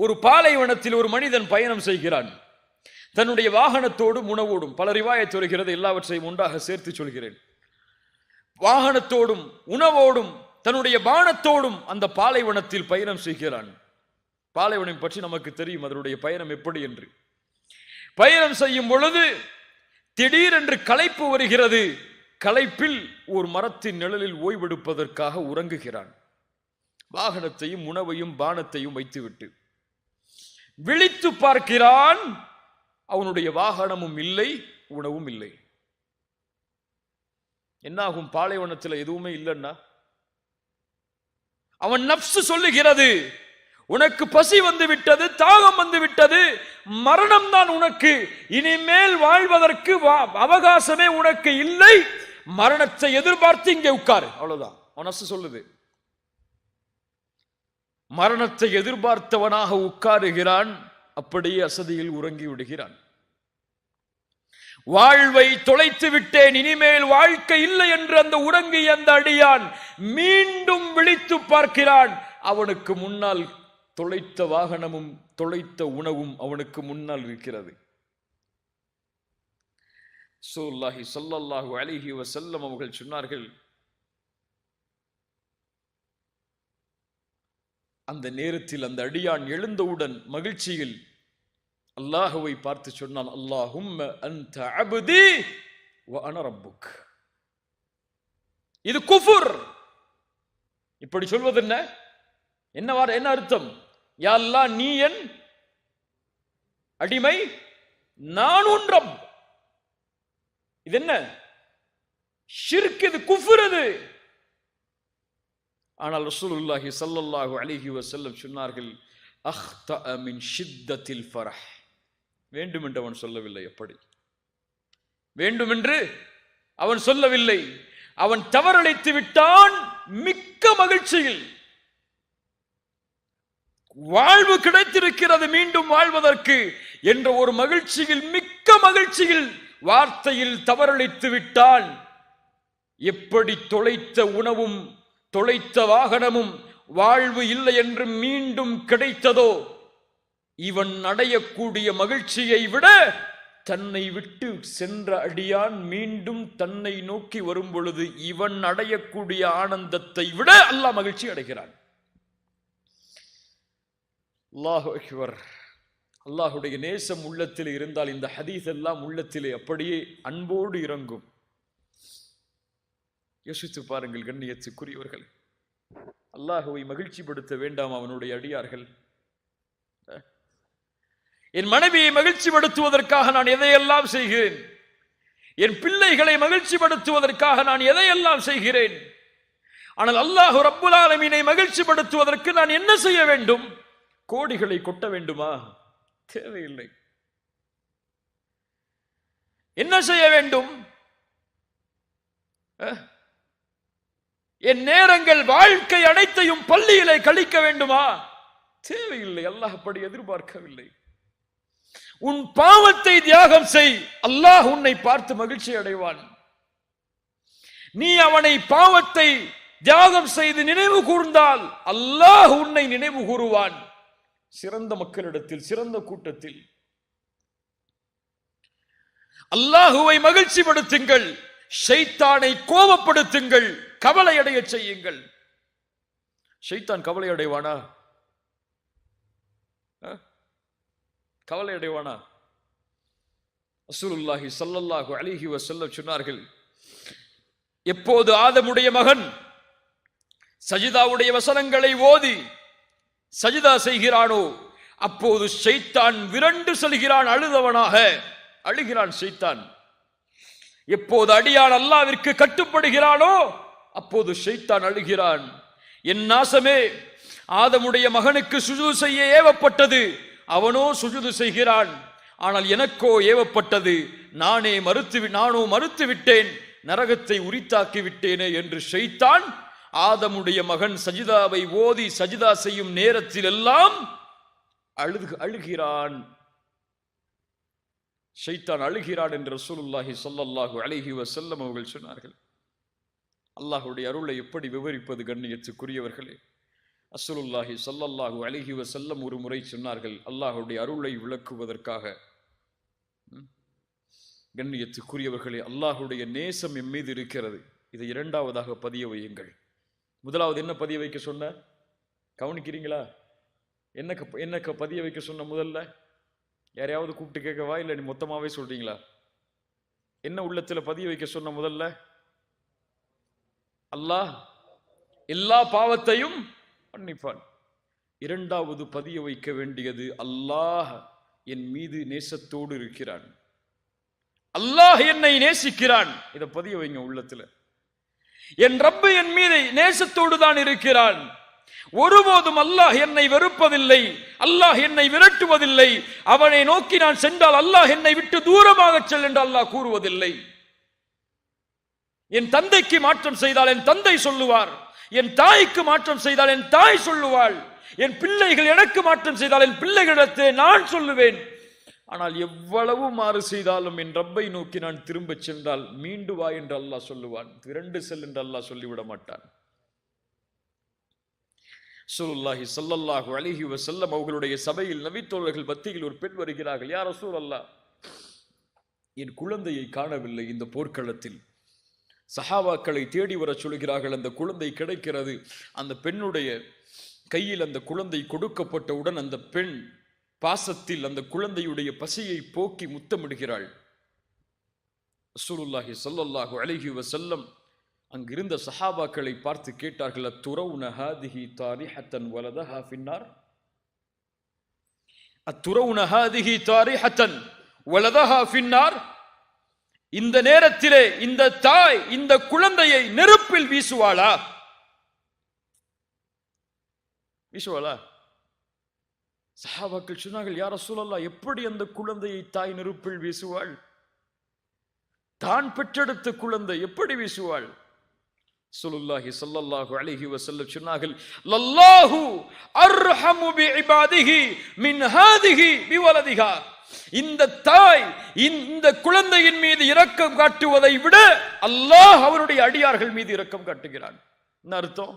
ஒரு பாலைவனத்தில் ஒரு மனிதன் பயணம் செய்கிறான். தன்னுடைய வாகனத்தோடும் உணவோடும், பல ரிவாயத் சொல்கிறது, எல்லாவற்றையும் ஒன்றாக சேர்த்து சொல்கிறேன். வாகனத்தோடும் உணவோடும் தன்னுடைய பானத்தோடும் அந்த பாலைவனத்தில் பயணம் செய்கிறான். பாலைவனம் பற்றி நமக்கு தெரியும், அதனுடைய பயணம் எப்படி என்று. பயணம் செய்யும் பொழுது திடீரென்று களைப்பு வருகிறது. களைப்பில் ஒரு மரத்தின் நிழலில் ஓய்வெடுப்பதற்காக உறங்குகிறான். வாகனத்தையும் உணவையும் பானத்தையும் வைத்துவிட்டு விழித்து பார்க்கிறான். அவனுடைய வாகனமும் இல்லை, உணவும் இல்லை. என்னாகும்? பாலைவனத்தில் எதுவுமே இல்லைன்னா அவன் நப்சு சொல்லுகிறது, உனக்கு பசி வந்து விட்டது, தாகம் வந்து விட்டது, மரணம் தான் உனக்கு, இனிமேல் வாழ்வதற்கு அவகாசமே உனக்கு இல்லை, மரணத்தை எதிர்பார்த்து இங்கே உட்காரு. அவ்வளவுதான் அவன் நப்சு சொல்லுது. மரணத்தை எதிர்பார்த்தவனாக உட்காருகிறான். அப்படியே அசதியில் உறங்கி விடுகிறான். வாழ்வை தொலைத்து விட்டேன், இனிமேல் வாழ்க்கை இல்லை என்று அந்த உறங்கிய அந்த அடியான் மீண்டும் விழித்து பார்க்கிறான். அவனுக்கு முன்னால் தொலைத்த வாகனமும் தொலைத்த உணவும் அவனுக்கு முன்னால் இருக்கிறது. ரசூலுல்லாஹி ஸல்லல்லாஹு அலைஹி வஸல்லம் அவர்கள் சொன்னார்கள், அந்த நேரத்தில் அந்த அடியான் எழுந்தவுடன் மகிழ்ச்சியில் அல்லாஹுவை பார்த்து சொன்னான், அல்லாஹும்ம அன்த அப்தி வ அன ரப்புக். இது குஃபுர். இப்படி சொல்வது என்ன அர்த்தம்? யா அல்லாஹ், நீ என் அடிமை, நான் உன் ரப். இது என்ன? ஷிர்க், இது குஃபுர் அது. ஆனால் ரசூலுல்லாஹி ஸல்லல்லாஹு அலைஹி வஸல்லம் சொன்னார்கள், அக்தஅ மின் ஷித்தத்தில் ஃபரஹ். வேண்டுமென்று அவன் சொல்லவில்லை. எப்படி வேண்டுமென்று அவன் சொல்லவில்லை. அவன் தவறளித்து விட்டான். மிக்க மகிழ்ச்சியில், வாழ்வு கிடைத்திருக்கிறது மீண்டும் வாழ்வதற்கு என்ற ஒரு மகிழ்ச்சியில், மிக்க மகிழ்ச்சியில், வார்த்தையில் தவறளித்து விட்டான். எப்படி தொலைத்த உணவும் தொலைத்த வாகனமும் வாழ்வு இல்லை என்று மீண்டும் கிடைத்ததோ, இவன் அடையக்கூடிய மகிழ்ச்சியை விட தன்னை விட்டு சென்ற அடியான் மீண்டும் தன்னை நோக்கி வரும் பொழுது இவன் அடையக்கூடிய ஆனந்தத்தை விட அல்லாஹ் மகிழ்ச்சி அடைகிறான். அல்லாஹு அக்பர். அல்லாஹுடைய நேசம் உள்ளத்தில் இருந்தால் இந்த ஹதீஸ் எல்லாம் உள்ளத்திலே அப்படியே அன்போடு இறங்கும். யோசித்து பாருங்கள் கண்ணியத்துக்குரியவர்கள், அல்லாஹுவை மகிழ்ச்சிப்படுத்த வேண்டாம் அவனுடைய அடியார்கள்? என் மனைவியை மகிழ்ச்சிப்படுத்துவதற்காக நான் எதையெல்லாம் செய்கிறேன், என் பிள்ளைகளை மகிழ்ச்சிப்படுத்துவதற்காக நான் எதையெல்லாம் செய்கிறேன். ஆனால் அல்லாஹ் ரப்புல் ஆலமீனை மகிழ்ச்சிப்படுத்துவதற்கு நான் என்ன செய்ய வேண்டும்? கோடிகளை கொட்ட வேண்டுமா? தேவையில்லை. என்ன செய்ய வேண்டும்? என் நேரங்கள், வாழ்க்கை அனைத்தையும் பள்ளியிலே கழிக்க வேண்டுமா? தேவையில்லை. அல்லாஹ் அப்படி எதிர்பார்க்கவில்லை. உன் பாவத்தை தியாகம் செய், அல்லாஹ் உன்னை பார்த்து மகிழ்ச்சி அடைவான். நீ அவனை பாவத்தை தியாகம் செய்து நினைவு கூர்ந்தால் அல்லாஹ் உன்னை நினைவு கூறுவான். சிறந்த மக்களிடத்தில், சிறந்த கூட்டத்தில். அல்லாஹுவை மகிழ்ச்சிப்படுத்துங்கள், ஷைத்தானை கோபப்படுத்துங்கள், கவலை அடைய செய்யுங்கள். ஷைத்தான் கவலை அடைவானா? கவலை அடைவானா? ரசூலுல்லாஹி ஸல்லல்லாஹு அலைஹி வஸல்லம் சொன்னார்கள், எப்போது ஆதமுடைய மகன் சஜிதாவுடைய வசனங்களை ஓதி சஜிதா செய்கிறானோ அப்போது ஷைத்தான் விரண்டு செல்கிறான், அழுதவனாக அழுகிறான் ஷைத்தான். எப்போது அடியான் அல்லாஹ்விற்கு கட்டுப்படுகிறானோ அப்போது ஷைத்தான் அழுகிறான். என் நாசமே, ஆதமுடைய மகனுக்கு சுஜூது செய்ய ஏவப்பட்டது, அவனோ சுஜூது செய்கிறான். ஆனால் எனக்கோ ஏவப்பட்டது, நானோ மறுத்து விட்டேன், நரகத்தை உரித்தாக்கி விட்டேனே என்று ஷைத்தான் ஆதமுடைய மகன் சஜிதாவை ஓதி சஜிதா செய்யும் நேரத்தில் எல்லாம் அழுகிறான். ஷைத்தான் அழுகிறான் என்று ரசூலுல்லாஹி ஸல்லல்லாஹு அலைஹி வஸல்லம் அவர்கள் சொன்னார்கள். அல்லாஹ்வுடைய அருளை எப்படி விவரிப்பது கண்ணியத்துக்குரியவர்களே? ரசூலுல்லாஹி ஸல்லல்லாஹு அலைஹி வஸல்லம் ஒரு முறை சொன்னார்கள், அல்லாஹ்வுடைய அருளை விளக்குவதற்காக, கண்ணியத்துக்குரியவர்களே, அல்லாஹ்வுடைய நேசம் எம் மீது இருக்கிறது. இதை இரண்டாவதாக பதிய வையுங்கள். முதலாவது என்ன பதிய வைக்க சொன்ன? கவனிக்கிறீங்களா? என்ன பதிய வைக்க சொன்ன? முதல்ல யாரையாவது கூப்பிட்டு கேட்கவா, இல்லை நீ மொத்தமாவே சொல்றீங்களா? என்ன உள்ளத்துல பதிய வைக்க சொன்ன? முதல்ல அல்லாஹ் எல்லா பாவத்தையும் மன்னிப்பான். இரண்டாவது பதிய வைக்க வேண்டியது, அல்லாஹ் என் மீது நேசத்தோடு இருக்கிறான், அல்லாஹ் என்னை நேசிக்கிறான். இதை பதிய வைங்க உள்ளத்துல. என் ரப்பு என் மீது நேசத்தோடு தான் இருக்கிறான். ஒருபோதும் அல்லாஹ் என்னை வெறுப்பதில்லை, அல்லாஹ் என்னை விரட்டுவதில்லை. அவனை நோக்கி நான் சென்றால் அல்லாஹ் என்னை விட்டு தூரமாக செல் என்று அல்லாஹ் கூறுவதில்லை. என் தந்தைக்கு மாற்றம் செய்தால் என் தந்தை சொல்லுவார், என் தாய்க்கு மாற்றம் செய்தால் என் தாய் சொல்லுவாள், என் பிள்ளைகள் எனக்கு மாற்றம் செய்தால் என் பிள்ளைகளிடத்தை நான் சொல்லுவேன். ஆனால் எவ்வளவு மாறு செய்தாலும் என் ரப்பை நோக்கி நான் திரும்ப சென்றால் மீண்டு வா என்று அல்லாஹ் சொல்லுவான், திரண்டு செல் என்று அல்லாஹ் சொல்லிவிட மாட்டான். ரசூலுல்லாஹி ஸல்லல்லாஹு அலைஹி வஸல்லம் அவர்களுடைய சபையில் நபித்தோழர்கள் மத்தியில் ஒரு பெண் வருகிறார்கள். யா ரசூலல்லாஹ், என் குழந்தையை காணவில்லை இந்த போர்க்களத்தில். சஹாபாக்களை தேடி வர சொல்கிறார்கள். அந்த குழந்தை கிடைக்கிறது. அந்த பெண்ணுடைய கையில் அந்த குழந்தை கொடுக்கப்பட்டவுடன் அந்த பெண் பாசத்தில் அந்த குழந்தையுடைய பசியை போக்கி முத்தமிடுகிறாள். ரசூலுல்லாஹி ஸல்லல்லாஹு அலைஹி வஸல்லம் அங்கிருந்த சஹாபாக்களை பார்த்து கேட்டார்கள், அத்துரவுன ஹாதிஹி தாரிஹத்தன் வலதஹா ஃபின்னார், அத்துரவுன ஹாதிஹி தாரிஹத்தன் வலதஹா ஃபின்னார், இந்த நேரத்திலே இந்த தாய் இந்த குழந்தையை நெருப்பில் வீசுவாளா? சஹாபாக்கள் சொன்னார்கள், யா ரசூலல்லாஹ், எப்படி அந்த குழந்தையை தாய் நெருப்பில் வீசுவாள்? தான் பெற்றெடுத்த குழந்தை எப்படி வீசுவாள்? ரசூலுல்லாஹி ஸல்லல்லாஹு அலைஹி வஸல்லம் சொன்னார்கள், லல்லாஹு அர்ஹமு பிஇபாதிஹி மின் ஹாதிஹி பிவலதிஹா, இந்த தாய் இந்த குழந்தையின் மீது இரக்கம் காட்டுவதை விட அல்லாஹ் அவருடைய அடியார்கள் மீது இரக்கம் காட்டுகிறான். என்ன அர்த்தம்?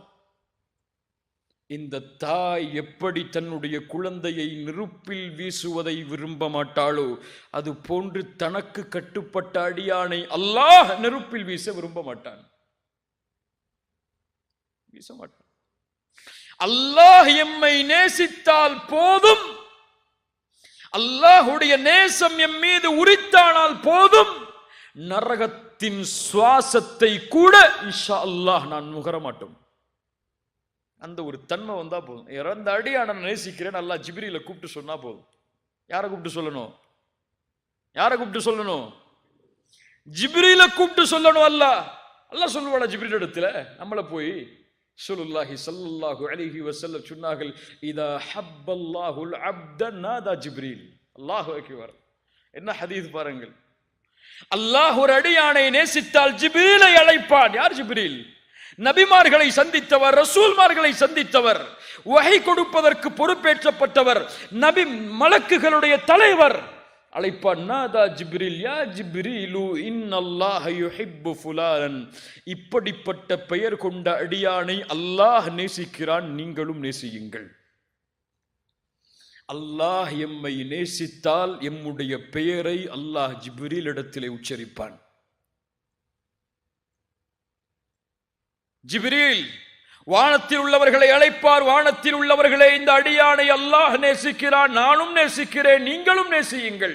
இந்த தாய் எப்படி தன்னுடைய குழந்தையை நெருப்பில் வீசுவதை விரும்ப மாட்டாளோ அது போன்று தனக்கு கட்டுப்பட்ட அடியானை அல்லாஹ் நெருப்பில் வீச விரும்ப மாட்டான், வீச மாட்டான். அல்லாஹ் எம்மை நேசித்தால் போதும், அல்லாஹுடைய நேசம் எம் மீது உரித்தானால் போதும், நரகத்தின் சுவாசத்தை கூட இன்ஷா அல்லாஹ் நான் முகர மாட்டோம். அந்த ஒரு தன்மை வந்தா போதும். இறந்த அடியான நேசிக்கிறேன் அல்லாஹ் ஜிப்ரீல கூப்பிட்டு சொன்னா போதும். யாரை கூப்பிட்டு சொல்லணும்? யாரை கூப்பிட்டு சொல்லணும்? ஜிப்ரீல கூப்பிட்டு சொல்லணும். அல்லாஹ் சொல்லுவாடா ஜிப்ரீல் இடத்துல? நம்மள போய் ரசூலுல்லாஹி ஸல்லல்லாஹு அலைஹி வஸல்லம் சொன்னார்கள், இதா ஹப்பல்லாஹுல் அப்த நாதா ஜிப்ரீல். அல்லாஹு அக்பர். என்ன ஹதீஸ் பாருங்கள். அல்லாஹ் ஒரு அடியானை நேசித்தால் ஜிப்ரீலை அழைப்பான். யார் ஜிப்ரீல்? நபிமார்களை சந்தித்தவர், ரசூல்மார்களை சந்தித்தவர், வஹி கொடுப்பதற்கு பொறுப்பேற்றப்பட்டவர், நபி மலக்குகளுடைய தலைவர். அழைப்பான், நாதா ஜிப்ரீல், யா ஜிப்ரீலு இன்னல்லாஹ யுஹிப்பு ஃபுலான், இப்படிப்பட்ட பெயர் கொண்ட அடியானை அல்லாஹ் நேசிக்கிறான், நீங்களும் நேசியுங்கள். அல்லாஹ் எம்மை நேசித்தால் எம்முடைய பெயரை அல்லாஹ் ஜிப்ரீல் இடத்திலே உச்சரிப்பான். ஜிப்ரீல் வானத்தில் உள்ளவர்களை அழைப்பார், வானத்தில் உள்ளவர்களே, இந்த அடியானை அல்லாஹ் நேசிக்கிறான், நானும் நேசிக்கிறேன், நீங்களும் நேசியுங்கள்.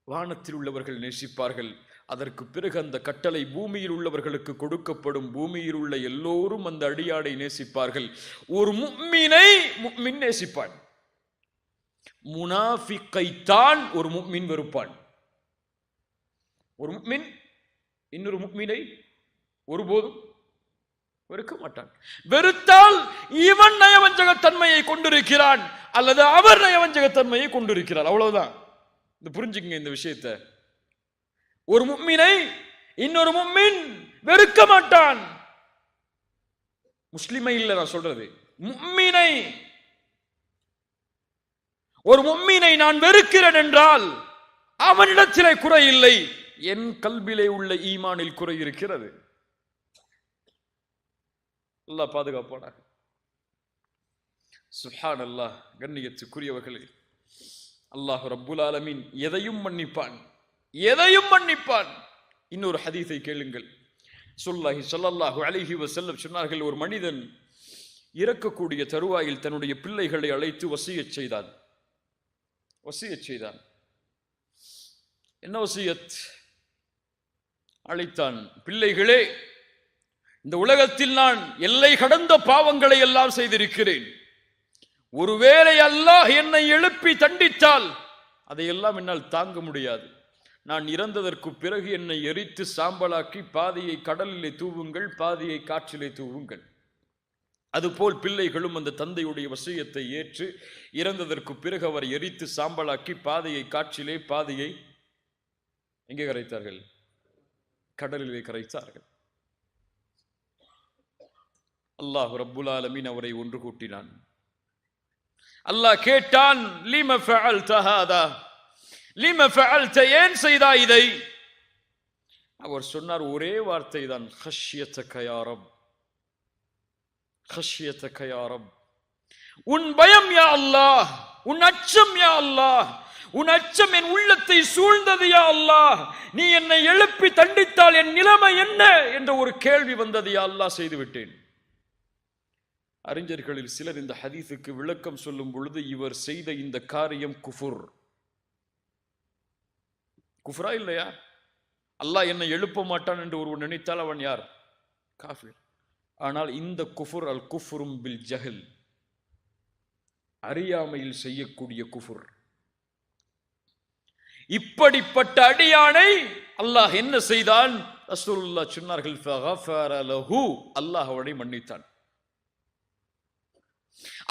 வானத்தில் உள்ளவர்கள் நேசிப்பார்கள். அதற்கு பிறகு அந்த கட்டளை பூமியில் உள்ளவர்களுக்கு கொடுக்கப்படும். பூமியில் உள்ள எல்லோரும் அந்த அடியானை நேசிப்பார்கள். ஒரு முஃமினை முஃமின் நேசிப்பான், முனாஃபிக்கைத்தான் ஒரு முஃமின் வெறுப்பான். ஒரு முஃமின் இன்னொரு முஃமினை ஒருபோதும் வெறுக்க மாட்டான். வெறுத்தால் இவன் நயவஞ்சக தன்மையை கொண்டிருக்கிறான், அல்லது அவர் நயவஞ்சகத்தன்மையை கொண்டிருக்கிறார். அவ்வளவுதான். இந்த புரிஞ்சுக்கங்க இந்த விஷயத்தை. ஒரு முஃமினை இன்னொரு முஃமின் வெறுக்க மாட்டான். முஸ்லிமை இல்ல நான் சொல்றது, முஃமினை. ஒரு முஃமினை நான் வெறுக்கிறேன் என்றால் அவனிடத்திலே குறை இல்லை, என் கல்விலே உள்ள ஈமானில் குறை இருக்கிறது. அல்லாஹ் பாதுகாப்பானாக. சுப்ஹானல்லாஹ். கண்ணியத்துக்குரியவர்களே, அல்லாஹ் ரப்புல் ஆலமீன் எதையும் மன்னிப்பான், எதையும் மன்னிப்பான். இன்னொரு ஹதீஸை கேளுங்கள். ஸல்லல்லாஹு அலைஹி வஸல்லம் சொன்னார்கள், ஒரு மனிதன் இறக்கக்கூடிய தருவாயில் தன்னுடைய பிள்ளைகளை அழைத்து வசியத் செய்தான். என்ன வசியத்? அழைத்தான், பிள்ளைகளே, இந்த உலகத்தில் நான் எல்லை கடந்த பாவங்களை எல்லாம் செய்திருக்கிறேன். ஒருவேளை அல்லாஹ் என்னை எழுப்பி தண்டித்தால் அதையெல்லாம் என்னால் தாங்க முடியாது. நான் இறந்ததற்கு பிறகு என்னை எரித்து சாம்பலாக்கி பாதியை கடலிலே தூவுங்கள், பாதியை காற்றிலே தூவுங்கள். அதுபோல் பிள்ளைகளும் அந்த தந்தையுடைய வசியத்தை ஏற்று இறந்ததற்கு பிறகு அவர் எரித்து சாம்பலாக்கி பாதியை காற்றிலே, பாதியை எங்கே கரைத்தார்கள்? கடலிலே கரைத்தார்கள். அல்லாஹ் ரப்புல் ஆலமீன் அவரை ஒன்று கூட்டினான். அல்லாஹ் கேட்டான், லிம ஃபஅல்த ஹாதா, லிம ஃபஅல்த, ஏன் செய்தாய் இதை? அவர் சொன்னார் ஒரே வார்த்தை தான், ஹஷ்யதக யா ரப், ஹஷ்யதக யா ரப். உன் பயம் யா அல்லாஹ், உன் அச்சம் யா அல்லாஹ், உன் அச்சம் என் உள்ளத்தை சூழ்ந்தது யா அல்லாஹ். நீ என்னை எழுப்பி தண்டித்தால் என் நிலைமை என்ன என்ற ஒரு கேள்வி வந்தது யா அல்லாஹ், செய்து விட்டேன். அறிஞர்களில் சிலர் இந்த ஹதீஸுக்கு விளக்கம் சொல்லும் பொழுது, இவர் செய்த இந்த காரியம் குஃபுர். குஃப்ரா இல்லையா? அல்லாஹ் என்னை எழுப்ப மாட்டான் என்று ஒருவன் நினைத்தால் அவன் யார்? காஃபிர். ஆனால் இந்த குஃபுர் அல் குஃப்ரும் பில் ஜஹல், அறியாமையில் செய்யக்கூடிய குஃபுர். இப்படிப்பட்ட அடியானை அல்லாஹ் என்ன செய்தான்? ரசூலுல்லாஹ் சொன்னார்கள், ஃபகஃபர லஹு, அல்லாஹ் அவனை மன்னித்தான்.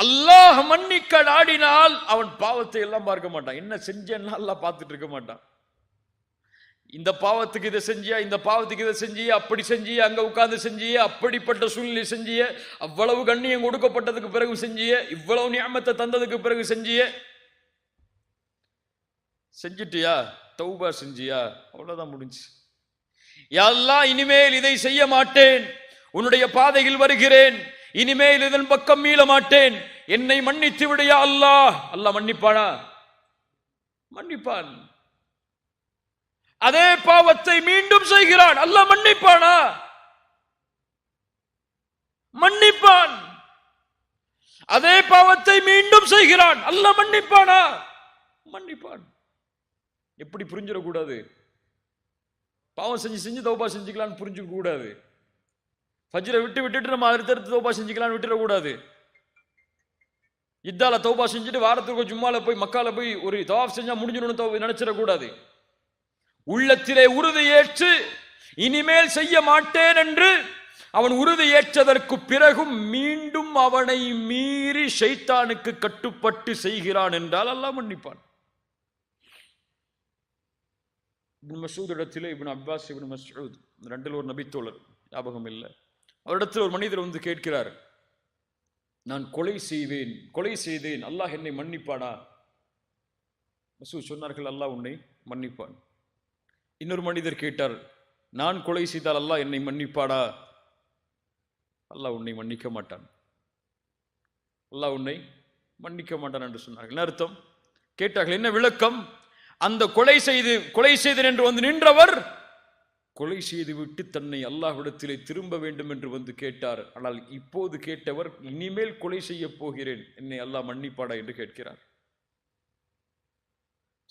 அல்லாஹ் மன்னிக்க நாடினால் அவன் பாவத்தை எல்லாம் பார்க்க மாட்டான். என்ன செஞ்சேன்னா அல்லாஹ் பார்த்துட்டு இருக்க மாட்டான். இந்த பாவத்துக்கு இதை செஞ்சியா, இந்த பாவத்துக்கு இதை செஞ்சிய, அப்படி செஞ்சிய, அங்க உட்கார்ந்து செஞ்சிய, அப்படிப்பட்ட சூழ்நிலை செஞ்சிய, அவ்வளவு கண்ணியம் கொடுக்கப்பட்டதுக்கு பிறகு செஞ்சிய, இவ்வளவு நியமத்தை தந்ததுக்கு பிறகு செஞ்சிய, செஞ்சிட்டியா, தௌபா செஞ்சியா, அவ்வளவுதான் முடிஞ்சு. யா அல்லாஹ், இனிமேல் இதை செய்ய மாட்டேன், உன்னுடைய பாதையில் வருகிறேன், இனிமேல் இதன் பக்கம் மீள மாட்டேன், என்னை மன்னித்து விடு யா அல்லாஹ். அல்லாஹ் மன்னிப்பானா? மன்னிப்பான். அதே பாவத்தை மீண்டும் செய்கிறான், அல்லாஹ் மன்னிப்பானா? மன்னிப்பான். அதே பாவத்தை மீண்டும் செய்கிறான், அல்லாஹ் மன்னிப்பானா? மன்னிப்பான். எப்படி புரிஞ்சிடக்கூடாது? பாவம் செஞ்சு செஞ்சு தௌபா செஞ்சுக்கலான்னு புரிஞ்சுக்க கூடாது. ஃபஜ்ரை விட்டுட்டு நம்ம அடுத்தடுத்து தௌபா செஞ்சுக்கலான்னு விட்டுடக்கூடாது. இதால தௌபா செஞ்சுட்டு வாரத்துக்கு ஜும்மால போய் மக்கால போய் ஒரு தவாஃப் செஞ்சா முடிஞ்சிடணும் நினைச்சிடக்கூடாது. உள்ளத்திலே உறுதி ஏற்று இனிமேல் செய்ய மாட்டேன் என்று அவன் உறுதி ஏற்றதற்கு பிறகும் மீண்டும் அவனை மீறி ஷைத்தானுக்கு கட்டுப்பட்டு செய்கிறான் என்றால் அல்லாஹ் மன்னிப்பான். இப்னு மஸ்ஊத் இடத்திலே இப்னு அப்பாஸ், இப்னு மஸ்ஊத் ரெண்டில் ஒரு நபித்தோழர், ஞாபகம் இல்லை, அவரிடத்தில் ஒரு மனிதர் வந்து கேட்கிறார், நான் கொலை செய்தேன், அல்லாஹ் என்னை மன்னிப்பானா? மஸ்ஊத் சொன்னார்கள், அல்லாஹ் உன்னை மன்னிப்பான். இன்னொரு மனிதர் கேட்டார், நான் கொலை செய்தால் அல்லாஹ் என்னை மன்னிப்பாடா? அல்லாஹ் உன்னை மன்னிக்க மாட்டான், அல்லாஹ் உன்னை மன்னிக்க மாட்டான் என்று சொன்னார்கள். என்ன அர்த்தம்? கேட்டார்கள், என்ன விளக்கம்? அந்த கொலை செய்தேன் என்று வந்து நின்றவர் கொலை செய்துவிட்டு தன்னை அல்லாஹ்விடத்திலே திரும்ப வேண்டும் என்று வந்து கேட்டார். ஆனால் இப்போது கேட்டவர், இனிமேல் கொலை செய்ய போகிறேன், என்னை அல்லாஹ் மன்னிப்பாடா என்று கேட்கிறார்.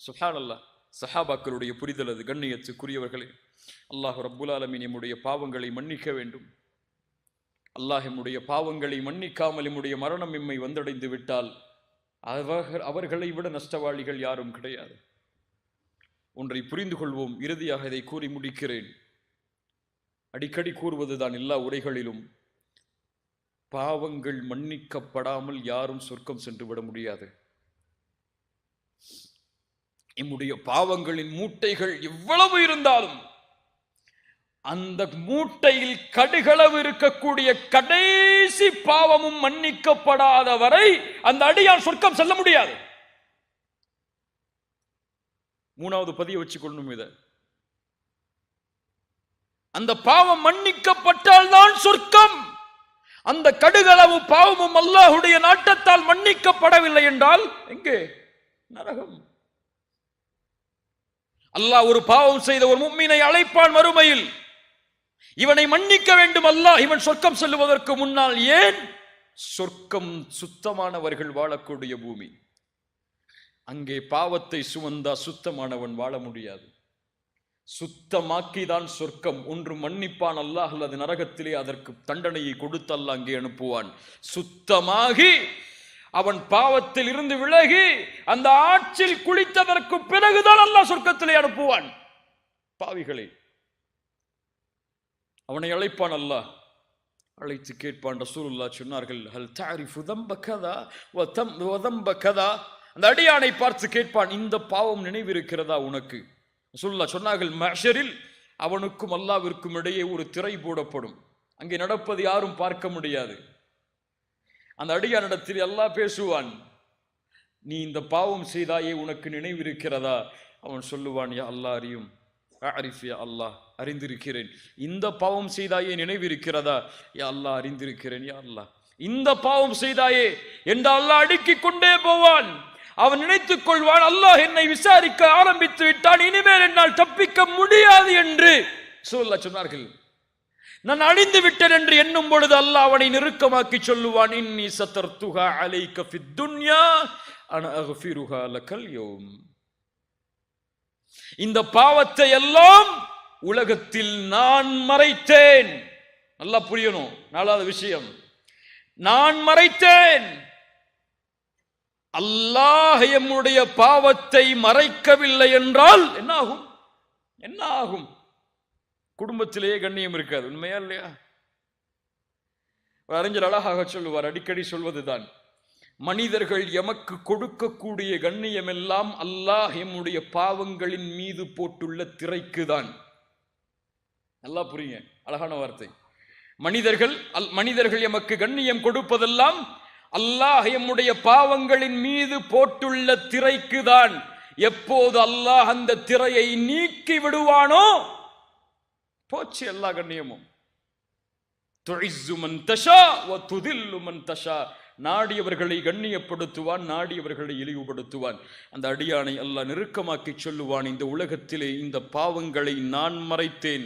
சுப்ஹானல்லாஹ். சஹாபாக்களுடைய புரிதல் அது. கண்ணியத்துக்குரியவர்களே, அல்லாஹ் ரப்புல் ஆலமீன் நம்முடைய பாவங்களை மன்னிக்க வேண்டும். அல்லாஹ் நம்முடைய பாவங்களை மன்னிக்காமல் நம்முடைய மரணம் எம்மை வந்தடைந்து விட்டால் அவர்களை விட நஷ்டவாளிகள் யாரும் கிடையாது. ஒன்றை புரிந்து கொள்வோம், இறுதியாக இதை கூறி முடிக்கிறேன். அடிக்கடி கூறுவதுதான் எல்லா உரைகளிலும், பாவங்கள் மன்னிக்கப்படாமல் யாரும் சொர்க்கம் சென்று விட முடியாது. நம்முடைய பாவங்களின் மூட்டைகள் எவ்வளவு இருந்தாலும் அந்த மூட்டையில் கடுகளவு இருக்கக்கூடிய கடைசி பாவமும் மன்னிக்கப்படாத வரை அந்த அடியான் சொர்க்கம் செல்ல முடியாது. மூணாவது பதிய வச்சுக்கொள்ளணும். இத அந்த பாவம் மன்னிக்கப்பட்டால் தான் சொர்க்கம். அந்த கடுகளவு பாவமும் அல்லாஹ்வுடைய நாட்டத்தால் மன்னிக்கப்படவில்லை என்றால் எங்கே? நரகம். அல்லாஹ் ஒரு பாவம் செய்த ஒரு முஃமினை அழைப்பான் மறுமையில், இவனை மன்னிக்க வேண்டும் அல்லாஹ், இவன் சொர்க்கம் செல்லுவதற்கு முன்னால். ஏன்? சொர்க்கம் சுத்தமானவர்கள் வாழக்கூடிய பூமி. அங்கே பாவத்தை சுமந்தா சுத்தமானவன் வாழ முடியாது. சுத்தமாக்கிதான் சொர்க்கம். ஒன்று மன்னிப்பான் அல்லாஹ், அல்லது நரகத்திலே அதற்கு தண்டனையை கொடுத்து அல்லாஹ் அங்கே அனுப்புவான். சுத்தமாகி அவன் பாவத்தில் இருந்து விலகி அந்த ஆற்றில் குளித்ததற்கு பிறகுதான் அல்லாஹ் சொர்க்கத்திலே அனுப்புவான். பாவிகளை அவனை அழைப்பான் அல்லாஹ். அழைத்து கேட்பான். ரசூலுல்லாஹ் சொன்னார்கள், ஹல் தஅரிஃபு தம்ப கதா வ தம்ப கதா. அந்த அடியானை பார்த்து கேட்பான், இந்த பாவம் நினைவிருக்கிறதா உனக்கு? ரசூலுல்லாஹ் சொன்னார்கள், மஹ்ஷரில் அவனுக்கும் அல்லாஹ்விற்கும் இடையே ஒரு திரை போடப்படும். அங்கே நடப்பது யாரும் பார்க்க முடியாது. அந்த அடியானிடத்தில் அல்லாஹ் பேசுவான், நீ இந்த பாவம் செய்தாயே, உனக்கு நினைவிருக்கிறதா? அவன் சொல்லுவான், யா அல்லாஹ் அறியும். அரிஃப் யா அல்லாஹ், அறிந்திருக்கிறேன். இந்த பாவம் செய்தாயே நினைவிருக்கிறதா? யா அல்லாஹ் அறிந்திருக்கிறேன் யா அல்லாஹ். இந்த பாவம் செய்தாயே என்று அல்லாஹ் அடுக்கிக் கொண்டே போவான். அவன் நினைத்துக் கொள்வான், அல்லாஹ் என்னை விசாரிக்க ஆரம்பித்து விட்டான், இனிமேல் என்னால் தப்பிக்க முடியாது என்று சொன்னார்கள். நான் அழிந்து விட்டேன் என்று எண்ணும் பொழுது அல்லாஹ் அவனை நெருக்கமாக்கி சொல்லுவான், இன்னி சதர்துஹா அலைக ஃபித் துன்யா அன அக்ஃபிருஹா லகல் யௌம். இந்த பாவத்தை எல்லாம் உலகத்தில் நான் மறைத்தேன். நல்லா புரியணும். நாலாவது விஷயம், நான் மறைத்தேன். அல்லாஹ் எம்முடைய பாவத்தை மறைக்கவில்லை என்றால் என்ன ஆகும்? என்ன ஆகும்? குடும்பத்திலேயே கண்ணியம் இருக்காது. உண்மையா இல்லையா? அறிஞர் அழகாக சொல்லுவார், அடிக்கடி சொல்வதுதான், மனிதர்கள் எமக்கு கொடுக்கக்கூடிய கண்ணியம் எல்லாம் அல்லாஹ் எம்முடைய பாவங்களின் மீது போட்டுள்ள திரைக்குதான். நல்லா புரியுங்க, அழகான வார்த்தை. மனிதர்கள் எமக்கு கண்ணியம் கொடுப்பதெல்லாம் அல்லாஹ் எம்முடைய பாவங்களின் மீது போட்டுள்ள திரைக்குதான். எப்போது அல்லாஹ் அந்த திரையை நீக்கி விடுவானோ போச்சு எல்லா கண்ணியமும். துஇஸ்ஸு மன் தஷா வ துதில்லு மன் தஷா. நாடியவர்களை கண்ணியப்படுத்துவான், நாடியவர்களை இழிவுபடுத்துவான். அந்த அடியானை அல்லாஹ் நெருக்கமாக்கி சொல்லுவான், இந்த உலகத்திலே இந்த பாவங்களை நான் மறைத்தேன்,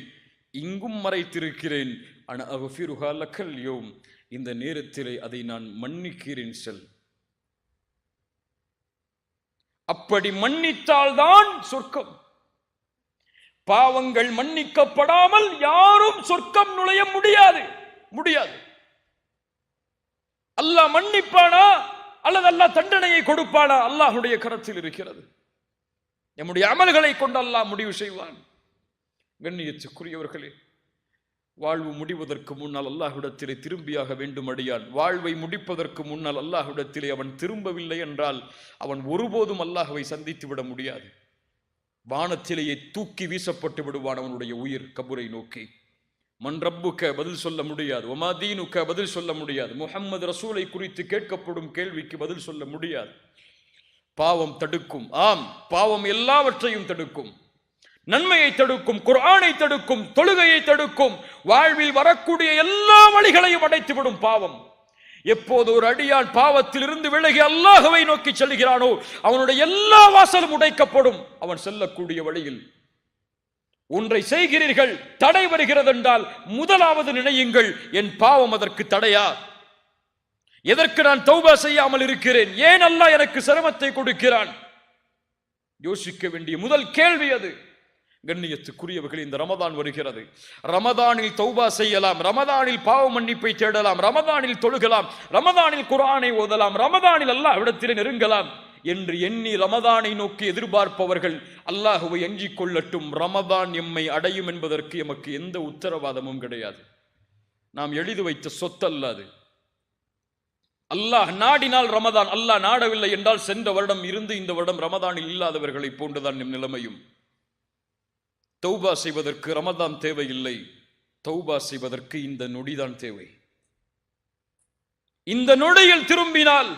இங்கும் மறைத்திருக்கிறேன். அன அக்ஃபிருஹா லகல் யௌம். இந்த நேரத்திலே அதை நான் மன்னிக்கிறேன் செல். அப்படி மன்னித்தால்தான் சொர்க்கம். பாவங்கள் மன்னிக்கப்படாமல் யாரும் சொர்க்கம் நுழைய முடியாது. அல்லாஹ் மன்னிப்பானா அல்லது அல்லாஹ் தண்டனையை கொடுப்பானா? அல்லாஹ்வுடைய கரத்தில் இருக்கிறது. நம்முடைய அமல்களை கொண்டு அல்லாஹ் முடிவு செய்வான். கண்ணியத்துக்குரியவர்களே, வாழ்வு முடிவதற்கு முன்னால் அல்லாஹ்விடத்திலே திரும்பியாக வேண்டும் அடியான். வாழ்வை முடிப்பதற்கு முன்னால் அல்லாஹ்விடத்திலே அவன் திரும்பவில்லை என்றால் அவன் ஒருபோதும் அல்லாஹ்வை சந்தித்து விட முடியாது. வானத்திலேயே தூக்கி வீசப்பட்டு விடுவான் அவனுடைய உயிர் கபூரை நோக்கி. மன் ரப்புக்க பதில் சொல்ல முடியாது, ஒமா தீனுக்க பதில் சொல்ல முடியாது, முஹம்மது ரசூலை குறித்து கேட்கப்படும் கேள்விக்கு பதில் சொல்ல முடியாது. பாவம் தடுக்கும். ஆம், பாவம் எல்லாவற்றையும் தடுக்கும். நன்மையை தடுக்கும், குர்ஆனை தடுக்கும், தொழுகையை தடுக்கும், வாழ்வில் வரக்கூடிய எல்லா வழிகளையும் அடைத்துவிடும் பாவம். எப்போது ஒரு அடியான் பாவத்தில் இருந்து விலகி அல்லாஹ்வை நோக்கி செல்கிறானோ அவனுடைய எல்லா வாசலும் உடைக்கப்படும். அவன் செல்லக்கூடிய வழியில் ஒன்றை செய்கிறீர்கள், தடை வருகிறது என்றால் முதலாவது நினையுங்கள், என் பாவம் அதற்கு தடையா? எதற்கு நான் தௌபா செய்யாமல் இருக்கிறேன்? ஏன் அல்லாஹ் எனக்கு சிரமத்தை கொடுக்கிறான்? யோசிக்க வேண்டிய முதல் கேள்வி அது. கண்ணியத்துக்குரியவர்கள், இந்த ரமதான் வருகிறது. ரமதானில் தௌபா செய்யலாம், ரமதானில் பாவ மன்னிப்பை தேடலாம், ரமதானில் தொழுகலாம், ரமதானில் குர்ஆனை ஓதலாம், ரமதானில் அல்லாஹ்விடத்திலே நெருங்கலாம் என்று எண்ணி ரமதானை நோக்கி எதிர்பார்ப்பவர்கள் அல்லாஹ்வை அஞ்சிக் கொள்ளட்டும். ரமதான் எம்மை அடையும் என்பதற்கு எமக்கு எந்த உத்தரவாதமும் கிடையாது. நாம் எழுதி வைத்த சொத்தல்ல அது. அல்லாஹ் நாடினால் ரமதான், அல்லாஹ் நாடவில்லை என்றால் சென்ற வருடம் இருந்து இந்த வருடம் ரமதானில் இல்லாதவர்களை போன்றுதான் நம் நிலைமையும். தௌபா செய்வதற்கு ரமதான் தேவையில்லை, தௌபா செய்வதற்கு இந்த நொடிதான் தேவை. இந்த நொடியில் திரும்பினால்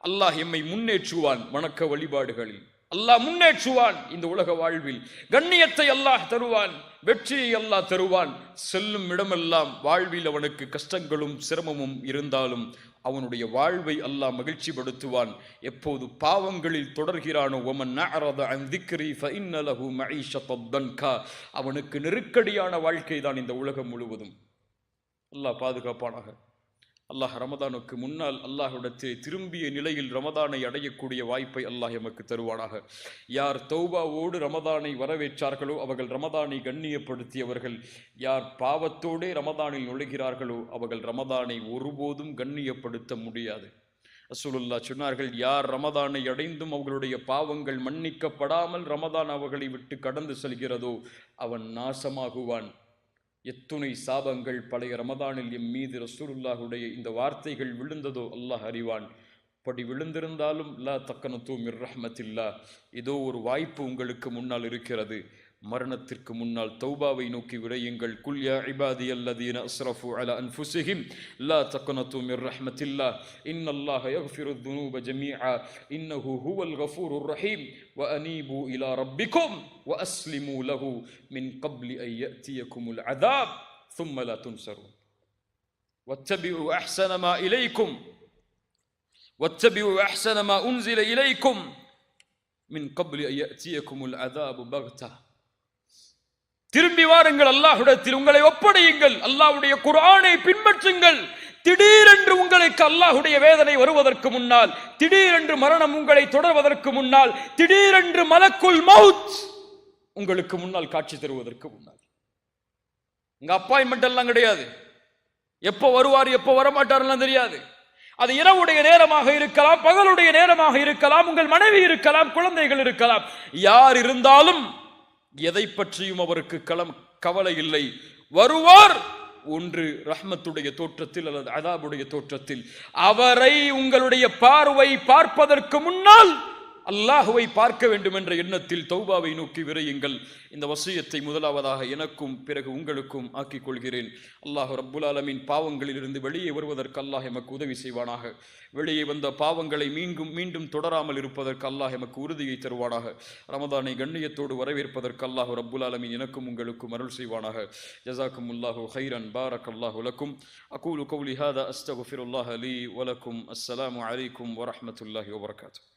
அல்லாஹ் எம்மை முன்னேற்றுவான். வணக்க வழிபாடுகளில் அல்லாஹ் முன்னேற்றுவான். இந்த உலக வாழ்வில் கண்ணியத்தை அல்லாஹ் தருவான், வெற்றியை அல்லாஹ் தருவான். செல்லும் இடமெல்லாம் வாழ்வில் அவனுக்கு கஷ்டங்களும் சிரமமும் இருந்தாலும் அவனுடைய வாழ்வை அல்லாஹ் மகிழ்ச்சி படுத்துவான். எப்போது பாவங்களில் தொடர்கிறானோ வமன் அஅரத அன் திக்ரி ஃபஇன்ன லஹு மஈஷத்தன் தன்கா, அவனுக்கு நெருக்கடியான வாழ்க்கை தான் இந்த உலகம் முழுவதும். அல்லாஹ் பாதுகாப்பானாக. அல்லாஹ் ரமதானுக்கு முன்னால் அல்லாஹ்விடத்தில் திரும்பிய நிலையில் ரமதானை அடையக்கூடிய வாய்ப்பை அல்லாஹ் எமக்கு தருவானாக. யார் தௌபாவோடு ரமதானை வரவேற்றார்களோ அவர்கள் ரமதானை கண்ணியப்படுத்தியவர்கள். யார் பாவத்தோடே ரமதானில் நுழைகிறார்களோ அவர்கள் ரமதானை ஒருபோதும் கண்ணியப்படுத்த முடியாது. ரசூலுல்லாஹ் சொன்னார்கள், யார் ரமதானை அடைந்தும் அவர்களுடைய பாவங்கள் மன்னிக்கப்படாமல் ரமதான் அவர்களை விட்டு கடந்து செல்கிறதோ அவன் நாசமாகுவான். எத்துணை சாபங்கள் பழைய ரமதானில் எம் மீது ரசூலுல்லாஹுடைய இந்த வார்த்தைகள் விழுந்ததோ அல்லாஹ் அறிவான். படி விழுந்திருந்தாலும் லா தக்கனத்து மிர் ரஹ்மத்தில்லா, ஏதோ ஒரு வாய்ப்பு உங்களுக்கு முன்னால் இருக்கிறது. மரணத்திற்கு முன்னால் தௌபாவை நோக்கி விரையுங்கள். குல் யா இபாதியல்லதீன அஸ்ரஃபு அலா அன்ஃபுஸிஹிம் லா தக்னது மிர் ரஹ்மத்தில்லாஹ் இன்னல்லாஹ யக்ஃபிரு ذுனூப ஜமீஆ இன்னஹு ஹுவல் கஃபூருர் ரஹீம் வ அனீபு இலா ரப்பிக்கும் வ அஸ்லிமு லஹு மின் கப்லி அன் யஅதியகுமுல் அஸாப் ثم لا تنصرون واتبعوا أحسن ما إليكم واتبعوا أحسن ما أنزل إليكم من قبل أن يأتيكم العذاب بغتة. திரும்பி வாருங்கள், அல்லாஹ்விடத்தில் உங்களை ஒப்படையுங்கள், அல்லாஹ்வுடைய குர்ஆனை பின்பற்றுங்கள். திடீரென்று உங்களுக்கு அல்லாஹ்வுடைய வேதனை வருவதற்கு முன்னால், திடீரென்று மரணம் உங்களை தொடர்வதற்கு முன்னால், திடீரென்று மலக்குல் மௌத் உங்களுக்கு முன்னால் காட்சி தருவதற்கு முன்னால். இங்க அப்பாயின்மெண்ட் எல்லாம் கிடையாது. எப்போ வருவார் எப்போ வரமாட்டார்லாம் தெரியாது. அது இரவுடைய நேரமாக இருக்கலாம், பகலுடைய நேரமாக இருக்கலாம், உங்கள் மனைவி இருக்கலாம், குழந்தைகள் இருக்கலாம். யார் இருந்தாலும் எதை பற்றியும் அவருக்கு கவலை இல்லை. வருவார் ஒன்று ரஹ்மத்துடைய தோற்றத்தில் அல்லது அதாபுடைய தோற்றத்தில். அவரை உங்களுடைய பார்வை பார்ப்பதற்கு முன்னால் அல்லாஹுவை பார்க்க வேண்டும் என்ற எண்ணத்தில் தௌபாவை நோக்கி விரையுங்கள். இந்த வசியத்தை முதலாவதாக எனக்கும் பிறகு உங்களுக்கும் ஆக்கிக் கொள்கிறேன். அல்லாஹ் ரப்புல் ஆலமீன் பாவங்களிலிருந்து வெளியே வருவதற்கு அல்லாஹ் எமக்கு உதவி செய்வானாக. வெளியே வந்த பாவங்களை மீண்டும் தொடராமல் இருப்பதற்கு அல்லாஹ் எமக்கு உறுதியை தருவானாக. ரமதானை கண்ணியத்தோடு வரவேற்பதற்கு அல்லாஹ் ரப்புல் ஆலமீன் எனக்கும் உங்களுக்கும் அருள் செய்வானாக. ஜஸாக்குமுல்லாஹு கைரன் பாரக்கல்லாஹு லக்கும். அகூலு கௌலி ஹாதா அஸ்தக்ஃபிருல்லாஹ லீ வ லக்கும். அஸ்ஸலாமு அலைக்கும் வ ரஹ்மத்துல்லாஹி வ பரகாத்துஹு.